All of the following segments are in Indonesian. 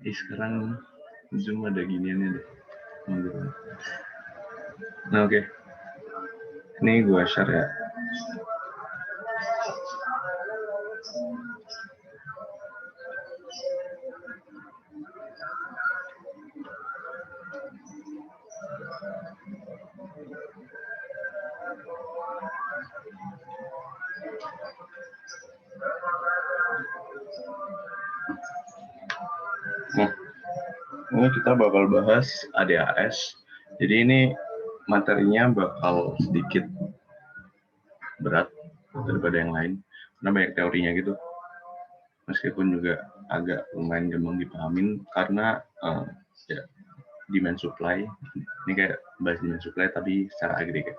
Sekarang Zoom ada giniannya deh. Nah, oke. Ini gue share ya. Nah, ini kita bakal bahas ADHS. Jadi ini materinya bakal sedikit berat daripada yang lain, karena banyak teorinya gitu. Meskipun juga agak lumayan gampang dipahamin karena ya, demand supply. Ini kayak bahas demand supply tapi secara agregat.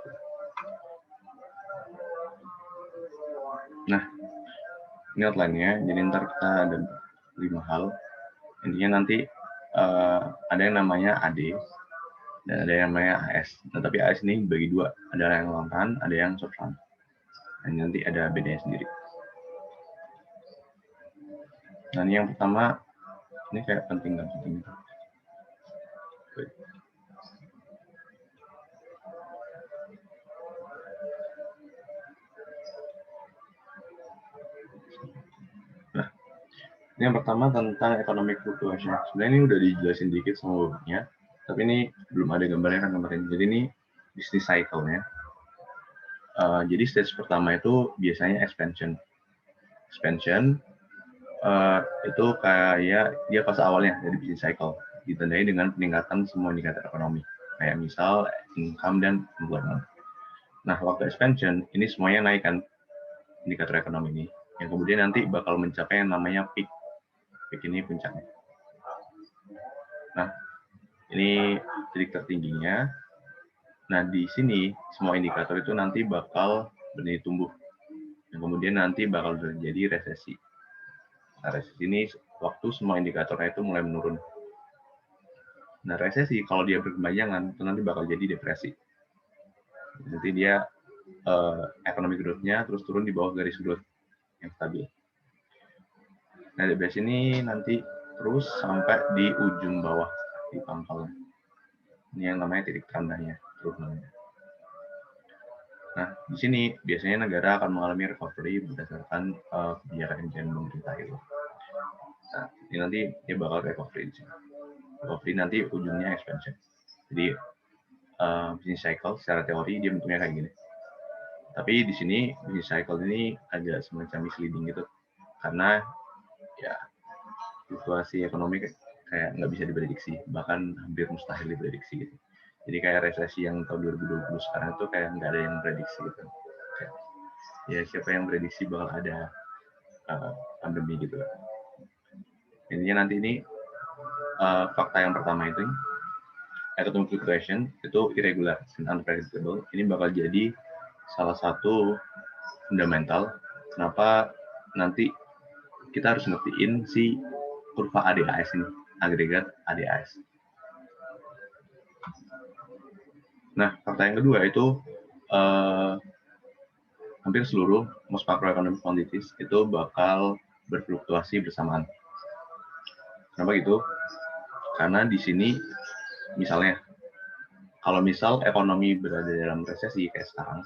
Nah, ini outline-nya. Jadi ntar kita ada 5 hal. Intinya nanti ada yang namanya AD dan ada yang namanya AS. Nah, tapi AS ini bagi dua. Ada yang long run, ada yang short run. Dan nanti ada bedanya sendiri. Nah, ini yang pertama, ini kayak penting dan penting. Nah, ini yang pertama tentang economic fluctuation. Sebenarnya ini udah dijelasin dikit sama bukunya, tapi ini belum ada gambarnya kan kemarin. Jadi ini business cycle-nya. Jadi stage pertama itu biasanya expansion. Expansion itu kayak dia fase awalnya dari business cycle, ditandai dengan peningkatan semua indikator ekonomi, kayak misal income dan employment. Nah, waktu expansion ini semuanya naik kan indikator ekonomi ini, yang kemudian nanti bakal mencapai yang namanya peak. Peak ini puncaknya. Nah, ini titik tertingginya. Nah, di sini semua indikator itu nanti bakal bernilai tumbuh, yang kemudian nanti bakal terjadi resesi. Nah, resesi ini waktu semua indikatornya itu mulai menurun. Nah, resesi kalau dia berkepanjangan itu nanti bakal jadi depresi. Nanti dia ekonomi growth-nya terus turun di bawah garis growth yang stabil. Nah, depresi ini nanti terus sampai di ujung bawah di pangkalnya. Ini yang namanya titik terendahnya, turunannya. Nah, di sini biasanya negara akan mengalami recovery berdasarkan kebijakan yang pemerintah itu. Nah, ini nanti dia bakal recovery di sini. Recovery nanti ujungnya expansion. Jadi business cycle secara teori dia bentuknya kayak gini. Tapi di sini business cycle ini agak semacam misleading gitu, karena ya fluktuasi ekonomi kayak nggak bisa diprediksi, bahkan hampir mustahil diprediksi gitu. Jadi kayak resesi yang tahun 2020 sekarang itu kayak nggak ada yang prediksi gitu. Kayak, ya siapa yang prediksi bakal ada pandemi gitu. Intinya nanti ini fakta yang pertama itu economic fluctuation itu irregular and unpredictable. Ini bakal jadi salah satu fundamental kenapa nanti kita harus ngertiin si kurva ADHS ini, agregat ADHS. Nah, fakta yang kedua itu hampir seluruh most macroeconomic quantities itu bakal berfluktuasi bersamaan. Kenapa gitu? Karena di sini misalnya kalau misal ekonomi berada dalam resesi kayak sekarang,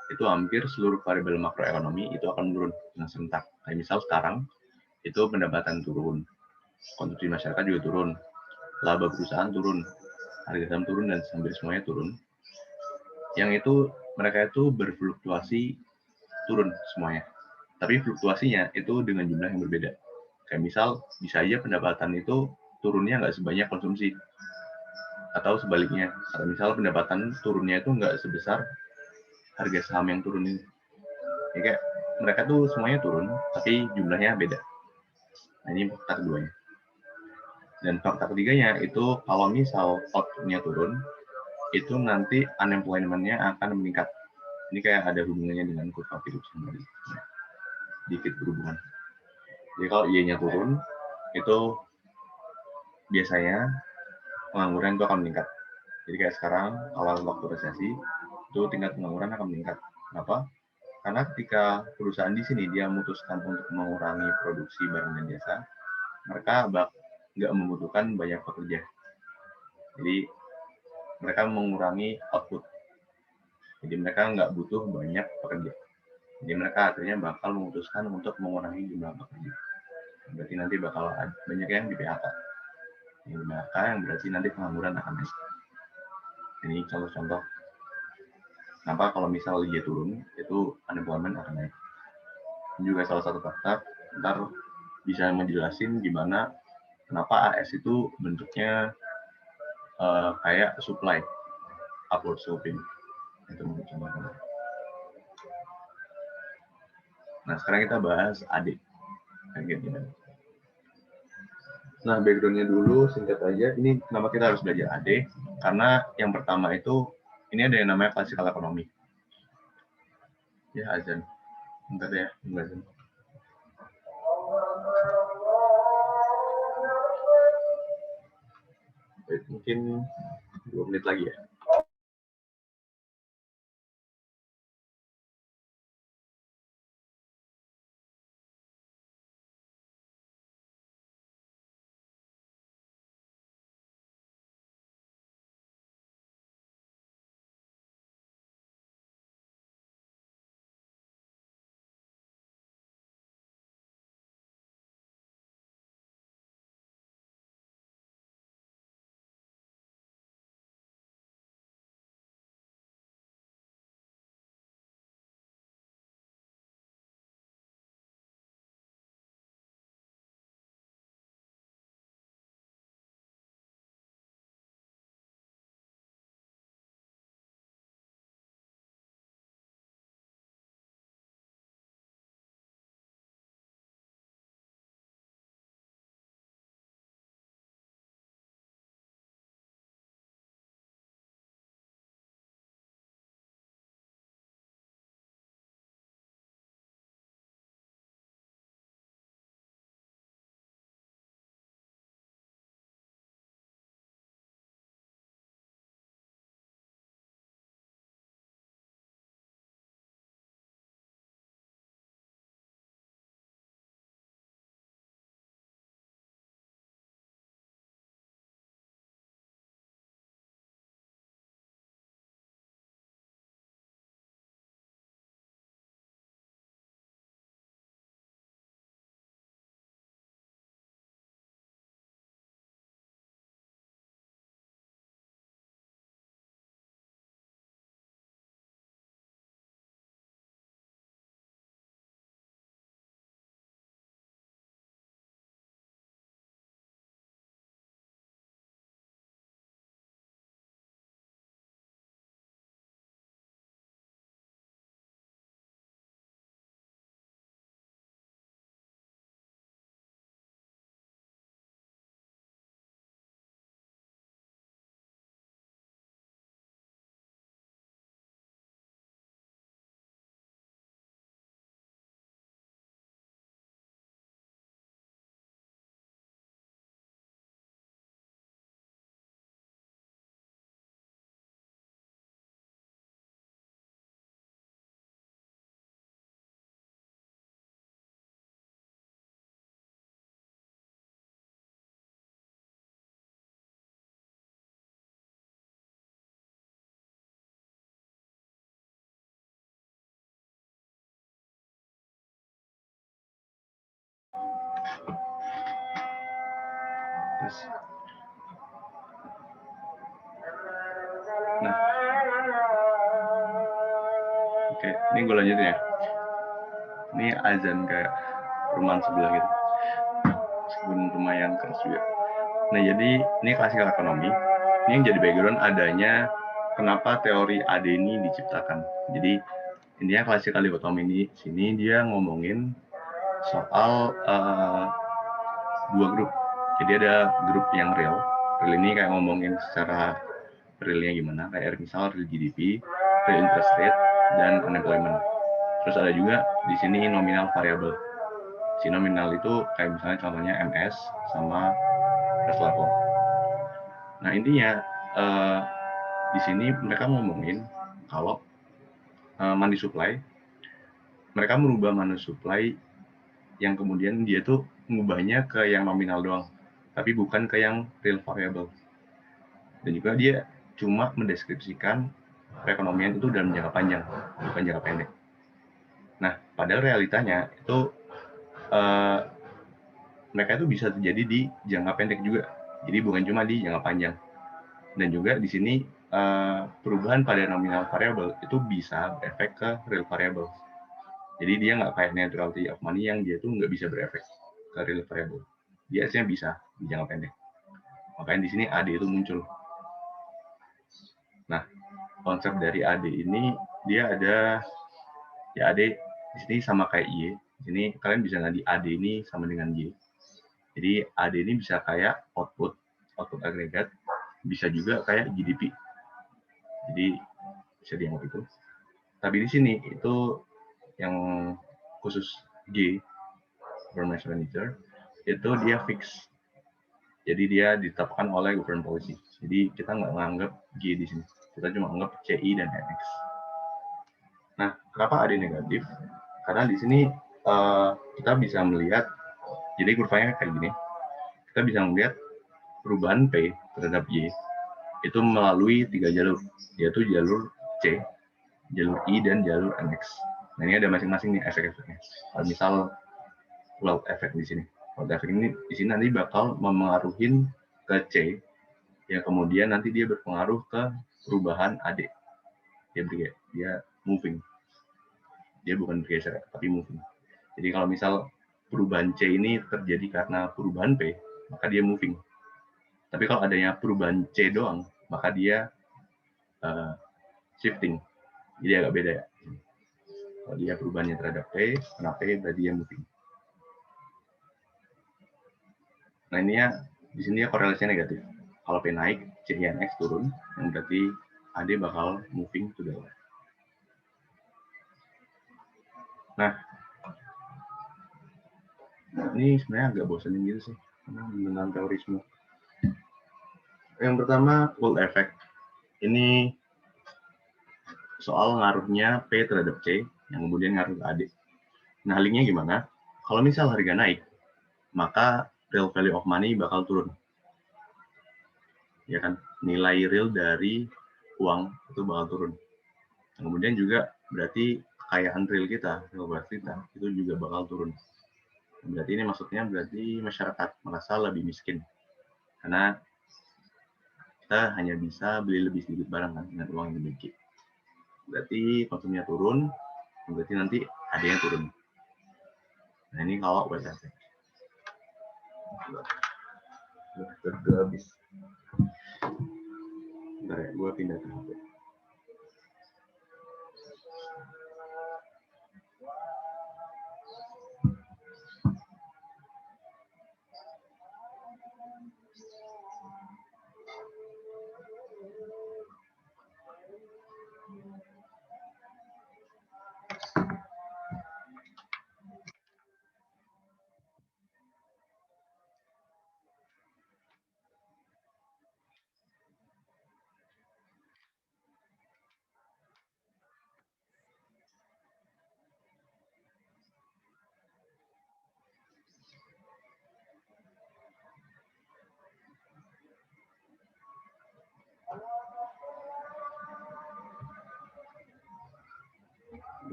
itu hampir seluruh variabel makroekonomi itu akan menurun dengan serentak. Kayak misal sekarang itu pendapatan turun, konsumsi masyarakat juga turun, laba perusahaan turun, harga saham turun, dan hampir semuanya turun. Yang itu mereka itu berfluktuasi turun semuanya. Tapi fluktuasinya itu dengan jumlah yang berbeda. Kayak misal bisa aja pendapatan itu turunnya nggak sebanyak konsumsi. Atau sebaliknya, atau misal pendapatan turunnya itu nggak sebesar harga saham yang turun ini. Ya, kayak mereka tuh semuanya turun, tapi jumlahnya beda. Nah, ini fakta keduanya. Dan fakta ketiganya itu kalau misal output-nya turun, itu nanti unemployment-nya akan meningkat. Ini kayak ada hubungannya dengan kurva Phillips tadi. Dikit berhubungan. Jadi kalau Y-nya turun, itu biasanya pengangguran itu akan meningkat. Jadi kayak sekarang, awal waktu resesi, itu tingkat pengangguran akan meningkat. Kenapa? Karena ketika perusahaan di sini dia memutuskan untuk mengurangi produksi barang dan jasa, mereka nggak membutuhkan banyak pekerja. Jadi mereka mengurangi output. Jadi mereka nggak butuh banyak pekerja. Jadi mereka akhirnya bakal memutuskan untuk mengurangi jumlah pekerja. Berarti nanti bakal banyak yang di PHK. Yang di PHK yang berarti nanti pengangguran akan naik. Ini contoh-contoh kenapa kalau misal dia turun, itu unemployment akan naik. Ini juga salah satu faktor, ntar bisa menjelasin gimana kenapa AS itu bentuknya kayak supply, upward sloping. Itu contohnya. Nah, sekarang kita bahas AD. Nah, background-nya dulu singkat aja. Ini kenapa kita harus belajar AD? Karena yang pertama itu, ini ada yang namanya classical economy. Ya, azan. Bentar ya, azan. Mungkin 2 menit lagi ya. Nah, oke, ini gue lanjutin ya. Ini azan kayak rumah sebelah gitu. Meskipun lumayan keras juga. Nah, jadi ini classical economy. Ini yang jadi background adanya kenapa teori AD ini diciptakan. Jadi intinya classical economy ini sini dia ngomongin soal dua grup. Jadi ada grup yang real. Real ini kayak ngomongin secara realnya gimana, kayak misal real GDP, real interest rate, dan unemployment. Terus ada juga di sini nominal variable. Si nominal itu kayak misalnya contohnya MS sama rest level. Nah intinya di sini mereka ngomongin kalau money supply, mereka merubah money supply yang kemudian dia tuh mengubahnya ke yang nominal doang. tapi bukan ke yang real variable. Dan juga dia cuma mendeskripsikan perekonomian itu dalam jangka panjang, bukan jangka pendek. Nah, padahal realitanya itu mereka itu bisa terjadi di jangka pendek juga. Jadi bukan cuma di jangka panjang. Dan juga di sini perubahan pada nominal variable itu bisa berefek ke real variable. Jadi dia nggak kayak neutrality of money yang dia tuh nggak bisa berefek ke real variable. Dia aslinya bisa di jangka pendek. Makanya di sini AD itu muncul. Nah, konsep dari AD ini dia ada ya AD di sini sama kayak Y. Di sini kalian bisa nggak di AD ini sama dengan Y. Jadi AD ini bisa kayak output agregat, bisa juga kayak GDP. Jadi bisa dianggap itu. Tapi di sini itu yang khusus G, government expenditure, itu dia fix. Jadi dia ditetapkan oleh government policy. Jadi kita nggak menganggap G di sini. Kita cuma anggap CI dan NX. Nah, kenapa AD negatif? Karena di sini kita bisa melihat, jadi kurvanya kayak gini. Kita bisa melihat perubahan P terhadap Y itu melalui 3 jalur, yaitu jalur C, jalur I, dan jalur NX. Nah, ini ada masing-masing nih efek-efeknya. Misal wealth effect di sini. Wealth effect ini di sini nanti bakal memengaruhi ke C, ya kemudian nanti dia berpengaruh ke perubahan AD. Dia moving. Dia bukan bergeser, tapi moving. Jadi kalau misal perubahan C ini terjadi karena perubahan P, maka dia moving. Tapi kalau adanya perubahan C doang, maka dia shifting. Jadi agak beda ya. Kalau dia perubahannya terhadap P, karena P berarti dia moving. Nah ini ya, di sini ya korelasinya negatif. Kalau P naik, CINX turun, yang berarti AD bakal moving to the left. Nah, ini sebenarnya agak bosanin gitu sih, dengan teori semua. Yang pertama, world effect. Ini soal ngaruhnya P terhadap C, yang kemudian ngaruh ke AD. Nah, linknya gimana? Kalau misal harga naik, maka real value of money bakal turun. Ya kan? Nilai real dari uang itu bakal turun. Kemudian juga berarti kekayaan real kita, real wealth kita, itu juga bakal turun. Berarti ini maksudnya berarti masyarakat merasa lebih miskin. Karena kita hanya bisa beli lebih sedikit barang kan dengan uang yang dimiliki. Berarti konsumnya turun, berarti nanti adanya turun. Nah ini kalau wealth effect. Udah habis. Bentar ya, gue pindah ke HP.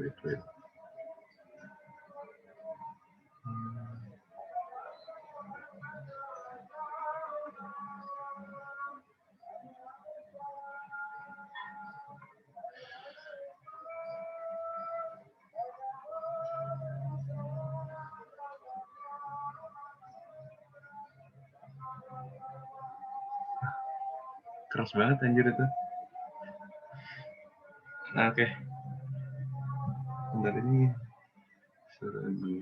Wait. Keras banget anjir itu. Nah, oke. Bentar ini suruh lagi.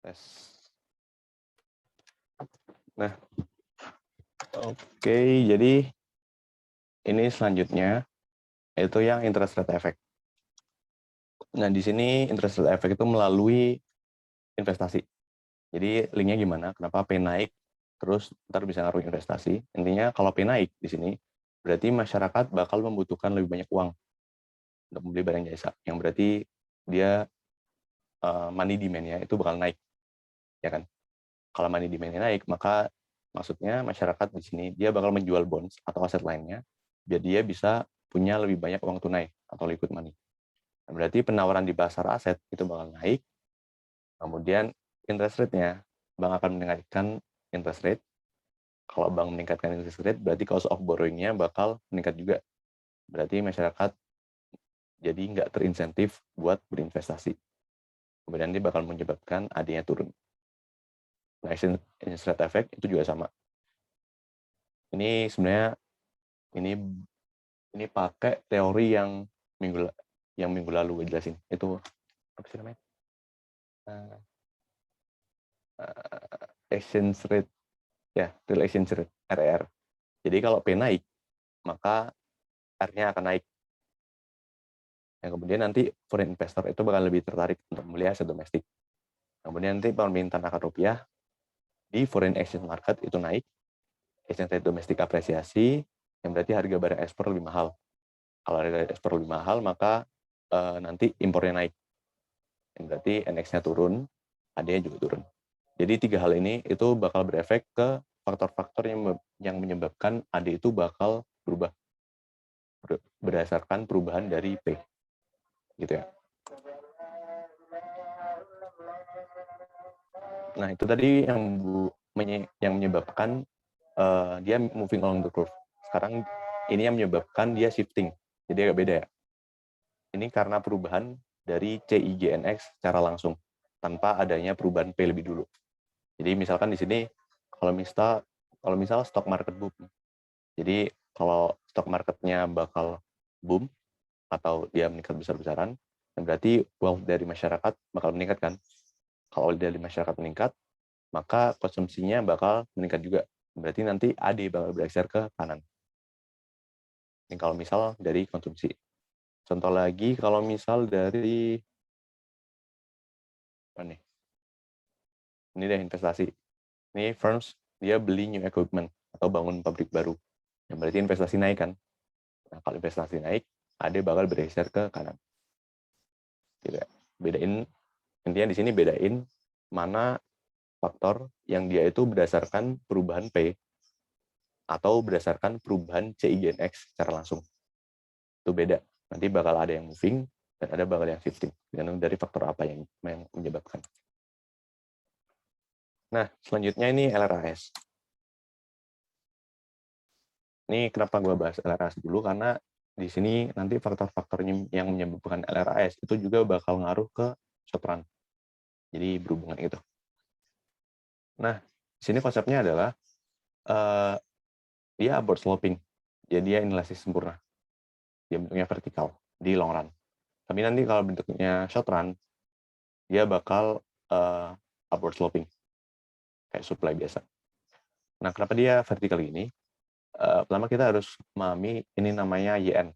Tes. Nah, oke, jadi ini selanjutnya itu yang interest rate effect. Nah, di sini interest rate effect itu melalui investasi. Jadi linknya gimana? Kenapa P naik? Terus ntar bisa ngaruh investasi. Intinya kalau P naik di sini, berarti masyarakat bakal membutuhkan lebih banyak uang untuk membeli barang jasa. Yang berarti dia money demand-nya itu bakal naik, ya kan? Kalau money demand-nya naik, maka maksudnya masyarakat di sini dia bakal menjual bonds atau aset lainnya biar dia bisa punya lebih banyak uang tunai atau liquid money. Nah, berarti penawaran di pasar aset itu bakal naik. Kemudian interest rate-nya, bank akan meningkatkan interest rate. Kalau bank meningkatkan interest rate, berarti cost of borrowing-nya bakal meningkat juga. Berarti masyarakat jadi nggak terinsentif buat berinvestasi. Kemudian dia bakal menyebabkan AD-nya turun. Nah, interest rate effect itu juga sama. Ini sebenarnya ini pakai teori yang minggu lalu gue jelasin. Itu apa sih namanya? Exchange rate, ya, real exchange rate, RR. Jadi kalau P naik, maka R-nya akan naik. Yang kemudian nanti foreign investor itu bakal lebih tertarik untuk membeli aset domestik. Kemudian nanti permintaan akan rupiah di foreign exchange market itu naik, exchange rate domestik apresiasi, yang berarti harga barang ekspor lebih mahal. Kalau harga ekspor lebih mahal, maka nanti impornya naik. Yang berarti NX-nya turun, AD-nya juga turun. Jadi 3 hal ini itu bakal berefek ke faktor-faktor yang menyebabkan AD itu bakal berubah berdasarkan perubahan dari P. Gitu ya. Nah, itu tadi yang menyebabkan dia moving along the curve. Sekarang ini yang menyebabkan dia shifting. Jadi agak beda ya. Ini karena perubahan dari CIGNX secara langsung tanpa adanya perubahan P lebih dulu. Jadi misalkan di sini kalau misal stock market boom. Jadi kalau stock marketnya bakal boom atau dia meningkat besar-besaran, berarti wealth dari masyarakat bakal meningkat kan. Kalau dari masyarakat meningkat, maka konsumsinya bakal meningkat juga. Berarti nanti AD bakal bergeser ke kanan. Ini kalau misal dari konsumsi. Contoh lagi kalau misal dari apa nih? Ini deh investasi. Ini firms dia beli new equipment atau bangun pabrik baru. Yang berarti investasi naik kan. Nah, kalau investasi naik, AD bakal bergeser ke kanan. Gitu ya. Intinya di sini bedain mana faktor yang dia itu berdasarkan perubahan P atau berdasarkan perubahan CIGNX secara langsung. Itu beda. Nanti bakal ada yang moving dan ada bakal yang shifting. Tergantung dari faktor apa yang menyebabkan. Nah, selanjutnya ini LRAS. Ini kenapa gue bahas LRAS dulu, karena di sini nanti faktor-faktor yang menyebabkan LRAS itu juga bakal ngaruh ke short run. Jadi berhubungan itu. Nah, di sini konsepnya adalah dia upward sloping. Jadi dia inversi sempurna. Dia bentuknya vertikal di long run. Tapi nanti kalau bentuknya short run, dia bakal upward sloping. Kayak supply biasa. Nah, kenapa dia vertikal ini? Pertama kita harus memahami ini namanya YN.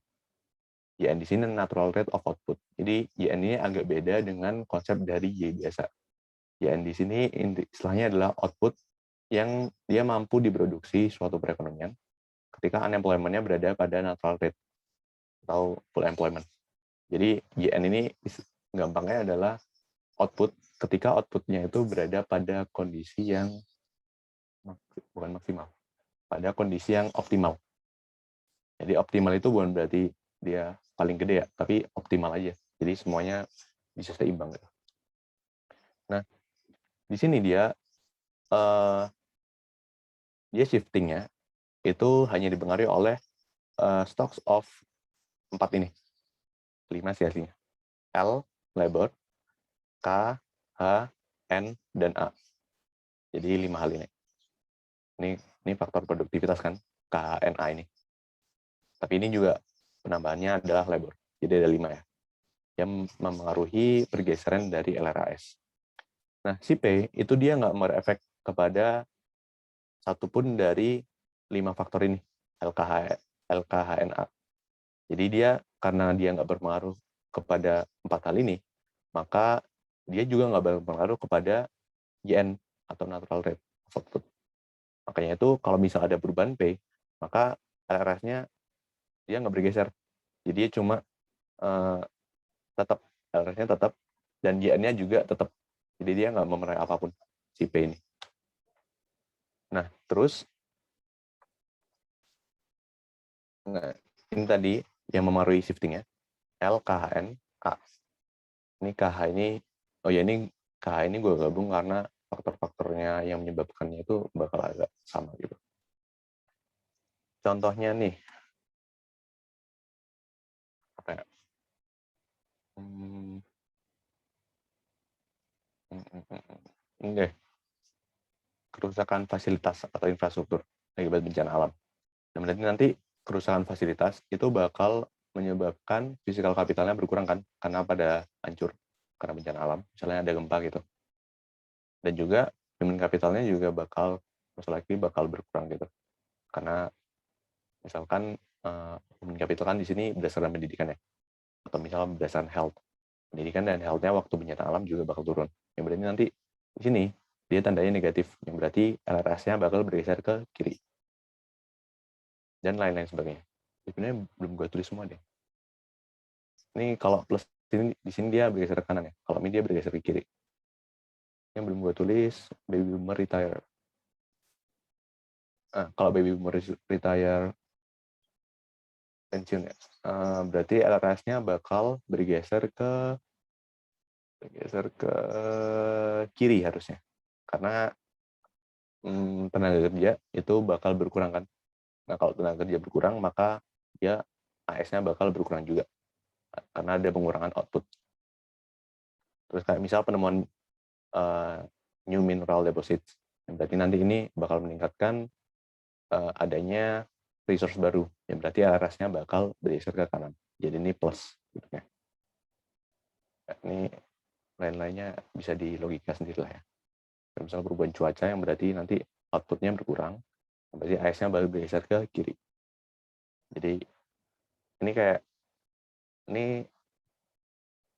YN di sini natural rate of output. Jadi YN ini agak beda dengan konsep dari Y biasa. YN di sini istilahnya adalah output yang dia mampu diproduksi suatu perekonomian ketika unemployment-nya berada pada natural rate atau full employment. Jadi YN ini gampangnya adalah output ketika output-nya itu berada pada kondisi yang bukan maksimal, pada kondisi yang optimal. Jadi optimal itu bukan berarti dia paling gede ya, tapi optimal aja. Jadi semuanya bisa seimbang gitu. Nah, di sini dia shiftingnya itu hanya dipengaruhi oleh stocks of 4 ini. 5 sih aslinya. L, labor, K, H, N, dan A. Jadi 5 hal ini. Ini faktor produktivitas kan, K, H, N, A ini. Tapi ini juga penambahannya adalah labor. Jadi ada 5 ya. Yang mempengaruhi pergeseran dari LRAS. Nah, si P itu dia nggak berefek kepada satupun dari 5 faktor ini, LKHNA. Jadi dia, karena dia nggak berpengaruh kepada 4 hal ini, maka dia juga nggak berpengaruh kepada YN atau natural rate of output. Makanya itu kalau misal ada perubahan P, maka LRS-nya dia nggak bergeser. Jadi dia cuma LRS-nya tetap dan Y-nya juga tetap. Jadi dia nggak memenuhi apapun si P ini. Nah, terus ini tadi yang memengaruhi shiftingnya L, KHN, K. Ini KH ini, oh ya ini KH ini gue gabung karena faktor-faktornya yang menyebabkannya itu bakal agak sama gitu. Contohnya nih, apa ya? Ini deh, kerusakan fasilitas atau infrastruktur akibat bencana alam. Dan berarti nanti kerusakan fasilitas itu bakal menyebabkan fisikal kapitalnya berkurang kan, karena pada hancur karena bencana alam, misalnya ada gempa gitu. Dan juga human kapitalnya juga bakal berkurang gitu, karena misalkan human capital kan di sini berdasarkan pendidikan ya, atau misalnya berdasarkan health. Pendidikan dan health-nya waktu bencana alam juga bakal turun. Yang berarti nanti di sini dia tandanya negatif, yang berarti LRS-nya bakal bergeser ke kiri. Dan lain-lain sebagainya. Sebenarnya belum gue tulis semua deh. Ini kalau plus ini di sini dia bergeser ke kanan ya. Kalau ini dia bergeser ke kiri. Yang belum gue tulis, baby boomer retire. Kalau baby boomer retire pensiun ya. Berarti LRS-nya bakal bergeser ke kiri harusnya. Karena tenaga kerja itu bakal berkurang kan. Nah, kalau tenaga kerja berkurang, maka dia AS-nya bakal berkurang juga. Karena ada pengurangan output. Terus kayak misal penemuan new mineral deposits. Berarti nanti ini bakal meningkatkan adanya resource baru. Yang berarti LRS-nya bakal bergeser ke kanan. Jadi ini plus. Gitu ya. Ini lain-lainnya bisa di logika sendiri lah ya. Misalnya perubahan cuaca yang berarti nanti outputnya berkurang. Berarti AS-nya bakal bergeser ke kiri. Jadi ini kayak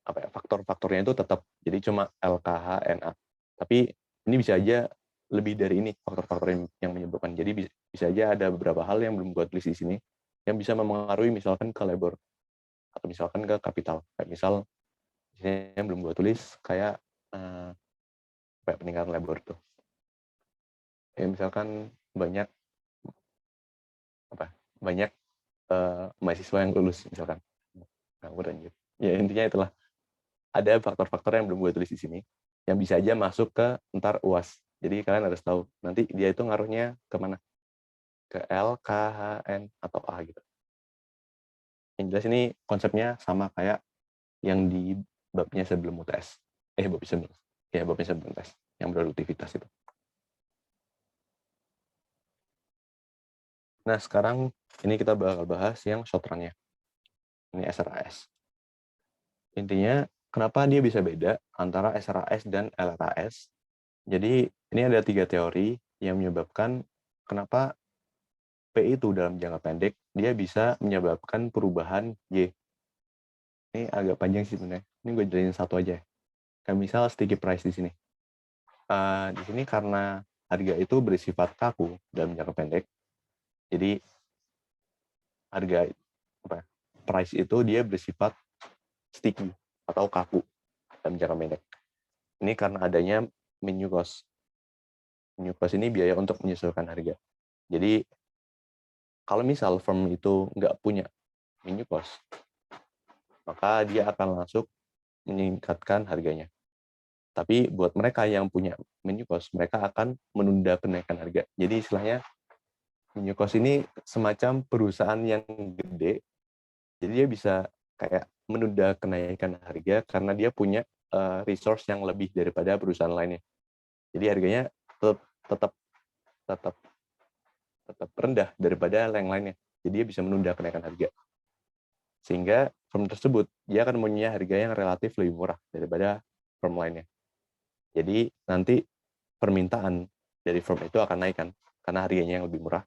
apa ya, faktor-faktornya itu tetap jadi cuma LKH NA. Tapi ini bisa aja lebih dari ini faktor-faktor yang menyebabkan. Jadi bisa aja ada beberapa hal yang belum gue tulis di sini yang bisa mempengaruhi misalkan ke labor atau misalkan ke kapital. Kayak misal yang belum gue tulis kayak peningkatan labor tuh. Ya misalkan banyak mahasiswa yang lulus misalkan. Nganggur anjir. Ya intinya itulah. Ada faktor-faktor yang belum gue tulis di sini yang bisa aja masuk ke ntar UAS. Jadi kalian harus tahu nanti dia itu ngaruhnya ke mana? Ke L, K, H, N, atau A gitu. Yang jelas ini konsepnya sama kayak yang di babnya sebelum UTS. Babnya sebelum tes. Yang produktivitas itu. Nah, sekarang ini kita bakal bahas yang short run-nya. Ini SRAS. Intinya, kenapa dia bisa beda antara SRAS dan LRAS? Jadi, ini ada 3 teori yang menyebabkan kenapa P itu dalam jangka pendek, dia bisa menyebabkan perubahan Y. Ini agak panjang sih sebenarnya. Ini gue jelasin satu aja. Kayak misal sticky price di sini. Di sini karena harga itu bersifat kaku dalam jangka pendek, jadi harga price itu dia bersifat sticky atau kaku dalam jangka pendek. Ini karena adanya menu cost. Menu cost ini biaya untuk menyesuaikan harga. Jadi kalau misal firm itu nggak punya menu cost, maka dia akan langsung meningkatkan harganya. Tapi buat mereka yang punya menu cost, mereka akan menunda kenaikan harga. Jadi istilahnya menu cost ini semacam perusahaan yang gede, jadi dia bisa kayak menunda kenaikan harga karena dia punya resource yang lebih daripada perusahaan lainnya. Jadi harganya tetap rendah daripada yang lainnya. Jadi dia bisa menunda kenaikan harga. Sehingga firm tersebut dia akan mempunyai harga yang relatif lebih murah daripada firm lainnya. Jadi nanti permintaan dari firm itu akan naik kan, karena harganya yang lebih murah.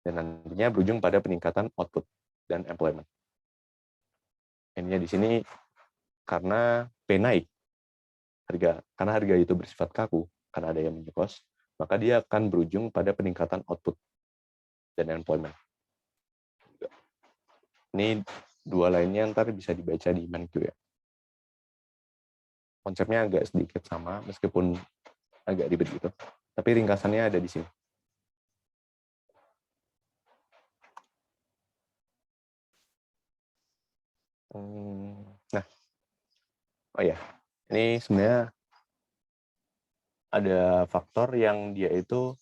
Dan nantinya berujung pada peningkatan output dan employment. Intinya di sini karena P naik, karena harga itu bersifat kaku, karena ada yang menyekos, maka dia akan berujung pada peningkatan output dan employment. Ini 2 lainnya ntar bisa dibaca di Mankyu ya. konsepnya agak sedikit sama, meskipun agak ribet gitu. Tapi ringkasannya ada di sini. Nah, oh ya, ini sebenarnya ada faktor yang dia itu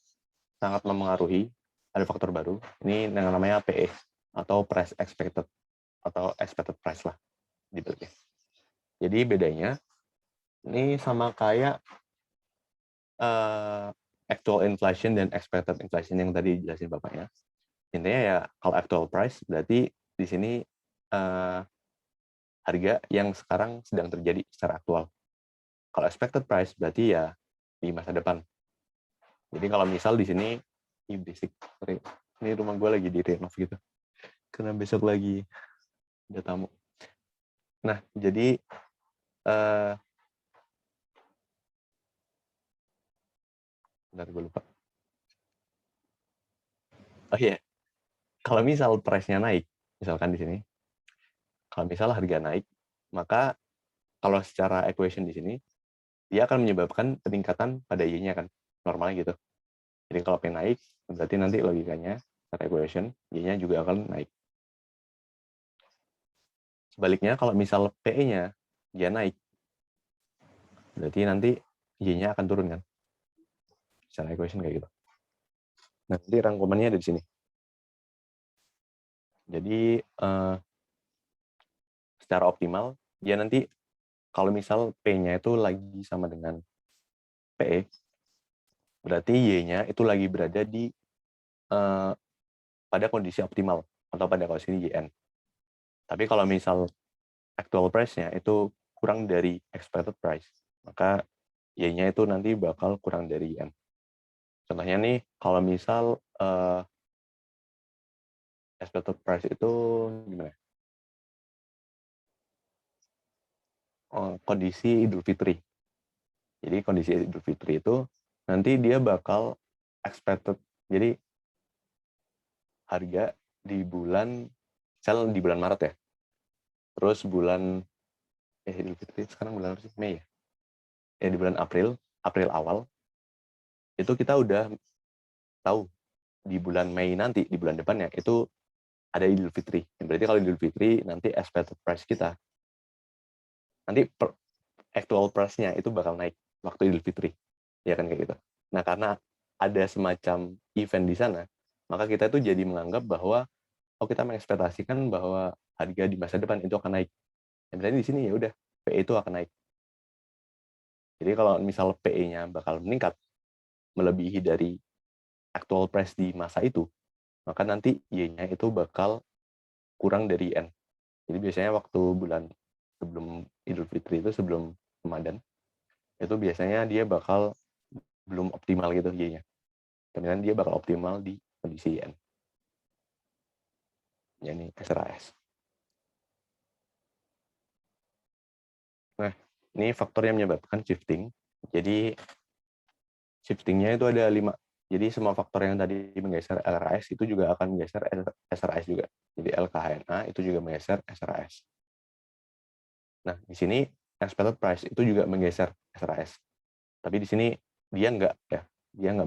sangat memengaruhi, ada faktor baru, ini yang namanya PE, atau price expected, atau expected price lah, dibalik. Jadi bedanya, ini sama kayak actual inflation dan expected inflation yang tadi jelasin Bapaknya. Intinya ya, kalau actual price, berarti di sini harga yang sekarang sedang terjadi secara aktual. Kalau expected price berarti ya di masa depan. Jadi kalau misal di sini basic, sorry, ini rumah gue lagi di renov gitu, karena besok lagi ada tamu. Nah, jadi bentar gue lupa. Oh iya, kalau misal price-nya naik, misalkan di sini, kalau misal harga naik, maka kalau secara equation di sini, dia akan menyebabkan peningkatan pada Y-nya kan, normalnya gitu. Jadi kalau P naik, berarti nanti logikanya, secara equation, Y-nya juga akan naik. Sebaliknya, kalau misal PE-nya dia naik, berarti nanti Y-nya akan turun kan, secara equation kayak gitu. Nah, nanti rangkumannya ada di sini. Jadi, secara optimal, dia nanti kalau misal P-nya itu lagi sama dengan PE, berarti Y-nya itu lagi berada di pada kondisi optimal atau pada kondisi YN. Tapi kalau misal actual price-nya itu kurang dari expected price, maka Y-nya itu nanti bakal kurang dari YN. Contohnya nih, kalau misal expected price itu gimana? Kondisi Idul Fitri. Jadi kondisi Idul Fitri itu nanti dia bakal expected. Jadi harga di bulan, di bulan Maret ya. Terus bulan Idul Fitri sekarang bulan apa sih? Mei ya? Ya di bulan April awal itu kita udah tahu di bulan Mei nanti, di bulan depannya itu ada Idul Fitri. Berarti kalau Idul Fitri nanti expected price kita nanti actual price-nya itu bakal naik waktu Idul Fitri. Ya kan kayak gitu. Nah, karena ada semacam event di sana, maka kita tuh jadi menganggap bahwa kita mengekspektasikan bahwa harga di masa depan itu akan naik. Dan berarti di sini ya udah PE itu akan naik. Jadi kalau misal PE-nya bakal meningkat melebihi dari actual price di masa itu, maka nanti Y-nya itu bakal kurang dari N. Jadi biasanya waktu bulan sebelum Idul Fitri itu, sebelum Ramadan, itu biasanya dia bakal belum optimal gitu Y-nya. Kemudian dia bakal optimal di kondisi N. Ini SRAS. Nah, ini faktor yang menyebabkan shifting. Jadi shiftingnya itu ada 5. Jadi semua faktor yang tadi menggeser LRAS itu juga akan menggeser SRAS juga. Jadi LKHNA itu juga menggeser SRAS. Nah, di sini expected price itu juga menggeser SRAS. Tapi di sini dia nggak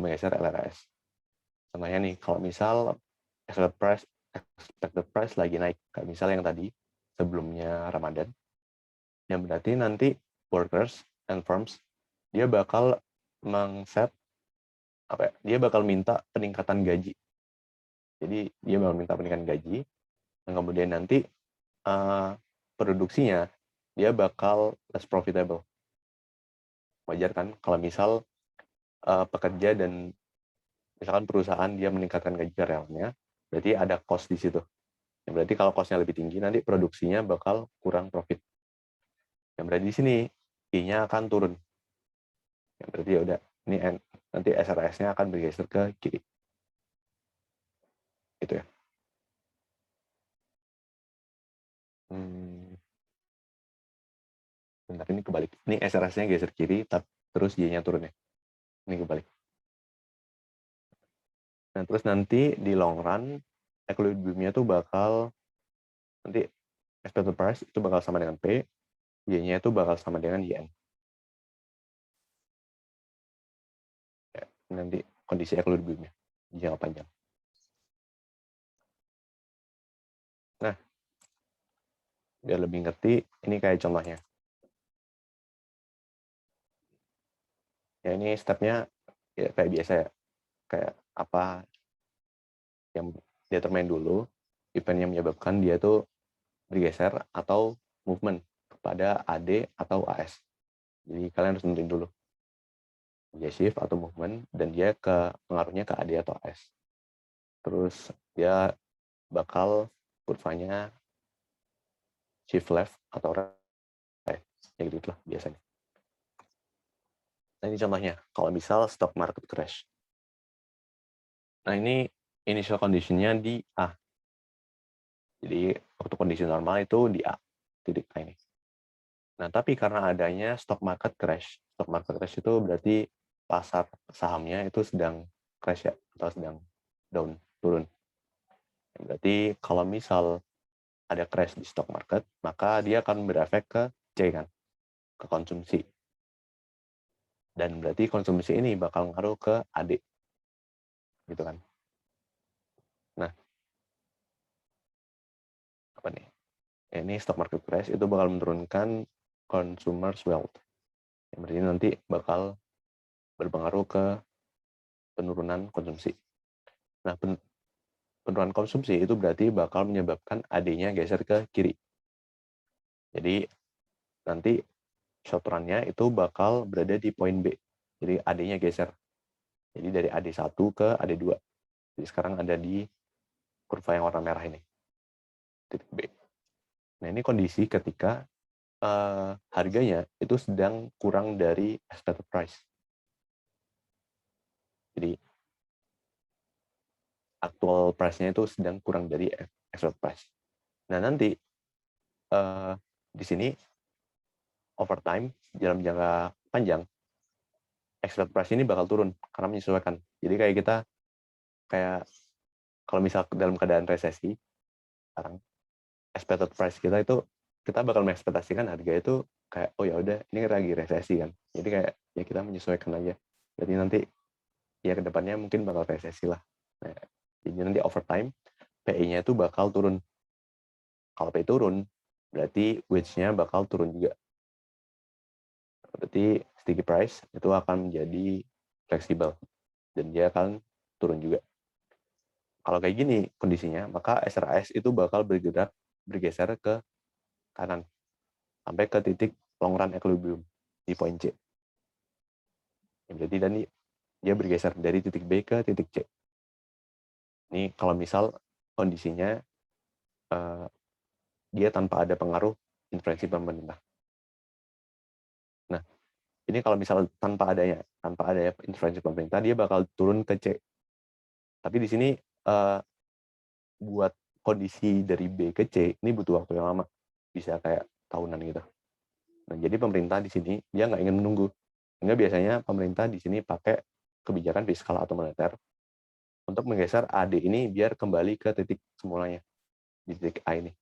menggeser LRAS. Contohnya nih, kalau misal expected price lagi naik, kayak misal yang tadi sebelumnya Ramadan, yang berarti nanti workers and firms dia bakal dia bakal minta peningkatan gaji. Jadi dia bakal minta peningkatan gaji, dan kemudian nanti produksinya dia bakal less profitable. Wajar kan kalau misal pekerja dan misalkan perusahaan dia meningkatkan gaji karyawannya, berarti ada cost di situ. Ya, berarti kalau cost-nya lebih tinggi, nanti produksinya bakal kurang profit. Yang berarti di sini I-nya akan turun. Ya, berarti ya udah, ini nanti SRS-nya akan bergeser ke kiri. Gitu ya. Bentar, ini kebalik. Ini SRS-nya geser kiri, terus Y-nya turun ya. Ini kebalik. Nah, terus nanti di long run, equilibrium-nya tuh bakal, nanti expected price itu bakal sama dengan P, Y-nya itu bakal sama dengan YN. nanti kondisi equilibriumnya di jangka panjang. Nah, biar lebih ngerti, ini kayak contohnya. Ya ini stepnya ya kayak biasa ya, kayak apa yang dia termain dulu, event yang menyebabkan dia tuh bergeser atau movement kepada AD atau AS. Jadi kalian harus nentuin dulu dia shift atau movement, dan dia pengaruhnya ke AD atau AS. Terus dia bakal kurvanya shift left atau right, ya gitu lah biasanya. Nah ini contohnya, kalau misal stock market crash. Nah ini initial condition-nya di A. Jadi waktu kondisi normal itu di A, titik A ini. Nah tapi karena adanya stock market crash itu berarti pasar sahamnya itu sedang crash ya, atau sedang down, turun. Berarti kalau misal ada crash di stock market, maka dia akan berefek ke C kan, ke konsumsi. Dan berarti konsumsi ini bakal ngaruh ke AD. Gitu kan. Nah, apa nih? Ini stock market crash itu bakal menurunkan consumers wealth. Yang berarti nanti bakal berpengaruh ke penurunan konsumsi. Nah, penurunan konsumsi itu berarti bakal menyebabkan AD-nya geser ke kiri. Jadi nanti short run-nya itu bakal berada di poin B. Jadi AD-nya geser. Jadi dari AD1 ke AD2. Jadi sekarang ada di kurva yang warna merah ini. Titik B. Nah, ini kondisi ketika harganya itu sedang kurang dari expected price. Jadi actual price-nya itu sedang kurang dari expected price. Nah, nanti di sini over time dalam jangka panjang expected price ini bakal turun karena menyesuaikan. Jadi kayak kita kalau misal dalam keadaan resesi sekarang expected price kita itu kita bakal mengekspektasikan harga itu kayak oh ya udah ini lagi resesi kan. Jadi kayak ya kita menyesuaikan aja. Jadi nanti ya kedepannya mungkin bakal resesi lah. Nah, jadi nanti over time PE-nya itu bakal turun. Kalau PE turun, berarti wage-nya bakal turun juga. Berarti sticky price itu akan menjadi fleksibel dan dia akan turun juga. Kalau kayak gini kondisinya, maka SRAS itu bakal bergeser ke kanan sampai ke titik long run equilibrium di poin C. Jadi dan dia bergeser dari titik B ke titik C. Ini kalau misal kondisinya dia tanpa ada pengaruh intervensi pemerintah. Nah, ini kalau misal tanpa adanya intervensi pemerintah, dia bakal turun ke C. Tapi di sini buat kondisi dari B ke C ini butuh waktu yang lama, bisa kayak tahunan gitu. Nah, jadi pemerintah di sini dia nggak ingin menunggu. Sehingga biasanya pemerintah di sini pakai kebijakan fiskal atau moneter untuk menggeser AD ini biar kembali ke titik semulanya di titik A ini.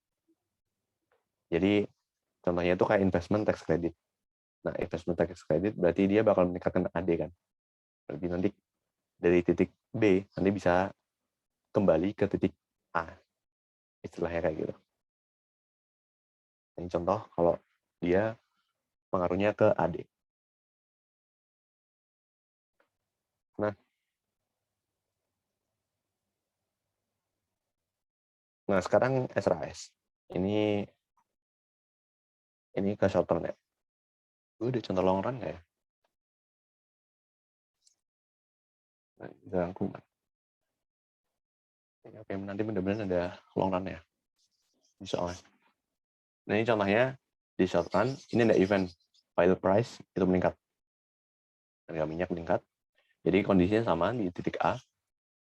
Jadi contohnya itu kayak investment tax credit. Nah, investment tax credit berarti dia bakal meningkatkan AD kan. Berarti nanti dari titik B nanti bisa kembali ke titik A. Istilahnya kayak gitu. Ini contoh kalau dia pengaruhnya ke AD. Nah, sekarang SRAS. Ini ke short term ya. Gue udah contoh long run nggak ya? Rangkuman. Oke, nanti benar-benar ada long run ya. Soalnya. Nah, ini contohnya di short run, ini ada event. Oil price itu meningkat. Harga minyak meningkat. Jadi kondisinya sama di titik A.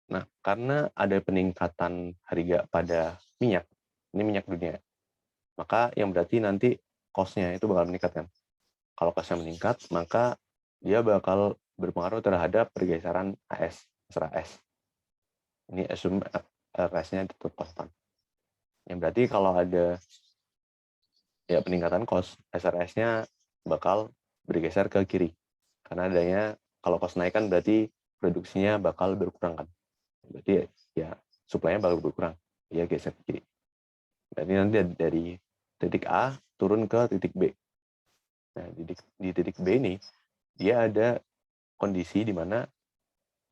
Nah, karena ada peningkatan harga pada minyak, ini minyak dunia, maka yang berarti nanti cost-nya itu bakal meningkat kan. Kalau cost-nya meningkat, maka dia bakal berpengaruh terhadap pergeseran AS, SRAS. Ini assume price-nya tetap konstan. Yang berarti kalau ada ya peningkatan cost, SRS-nya bakal bergeser ke kiri. Karena adanya, kalau cost naik kan berarti produksinya bakal berkurang kan. Berarti ya supply-nya bakal berkurang. Ya geser ke kiri. Berarti nanti dari titik A turun ke titik B. Nah, di titik B ini dia ada kondisi di mana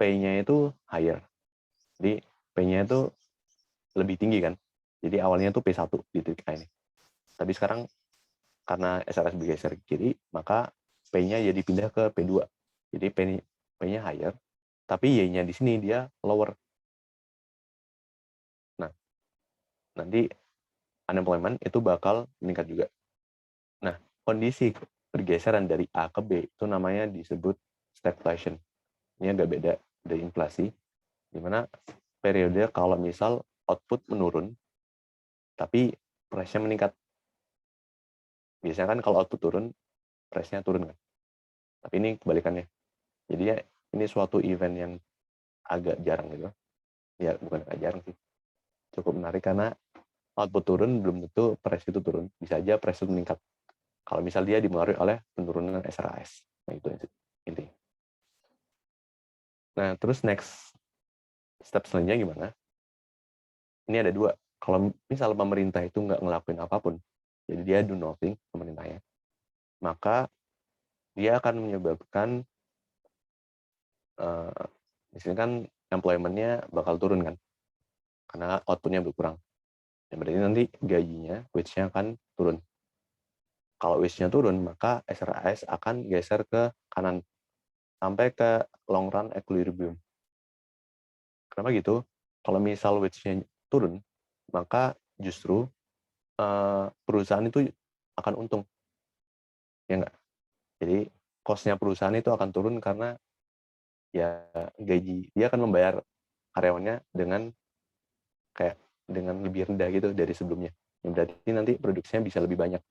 P-nya itu higher. Jadi P-nya itu lebih tinggi kan. Jadi awalnya tuh P1 di titik A ini. Tapi sekarang karena SRS bergeser ke kiri, maka P-nya jadi pindah ke P2. Jadi P-nya higher, tapi Y-nya di sini dia lower. Nah, nanti unemployment itu bakal meningkat juga. Nah, kondisi pergeseran dari A ke B itu namanya disebut stagflation. Ini agak beda dari inflasi, di mana periode kalau misal output menurun, tapi price-nya meningkat. Biasanya kan kalau output turun, price-nya turun kan. Tapi ini kebalikannya. Jadi ya, ini suatu event yang agak jarang gitu. Ya, bukan agak jarang sih. Cukup menarik karena output turun belum tentu price itu turun. Bisa aja price itu meningkat. Kalau misal dia dipengaruhi oleh penurunan SRAS. Nah, itu intinya. Nah, terus next step selanjutnya gimana? Ini ada dua. Kalau misal pemerintah itu nggak ngelakuin apapun, jadi dia do nothing, pemerintahnya, maka dia akan menyebabkan, misalnya kan employment-nya bakal turun kan, karena output-nya berkurang. Ya, berarti nanti gajinya, wage-nya akan turun. Kalau wage-nya turun, maka SRAS akan geser ke kanan, sampai ke long run equilibrium. Kenapa gitu? Kalau misal wage-nya turun, maka justru perusahaan itu akan untung. Ya enggak? Jadi cost-nya perusahaan itu akan turun karena ya gaji, dia akan membayar karyawannya dengan lebih rendah gitu dari sebelumnya. Berarti nanti produksinya bisa lebih banyak.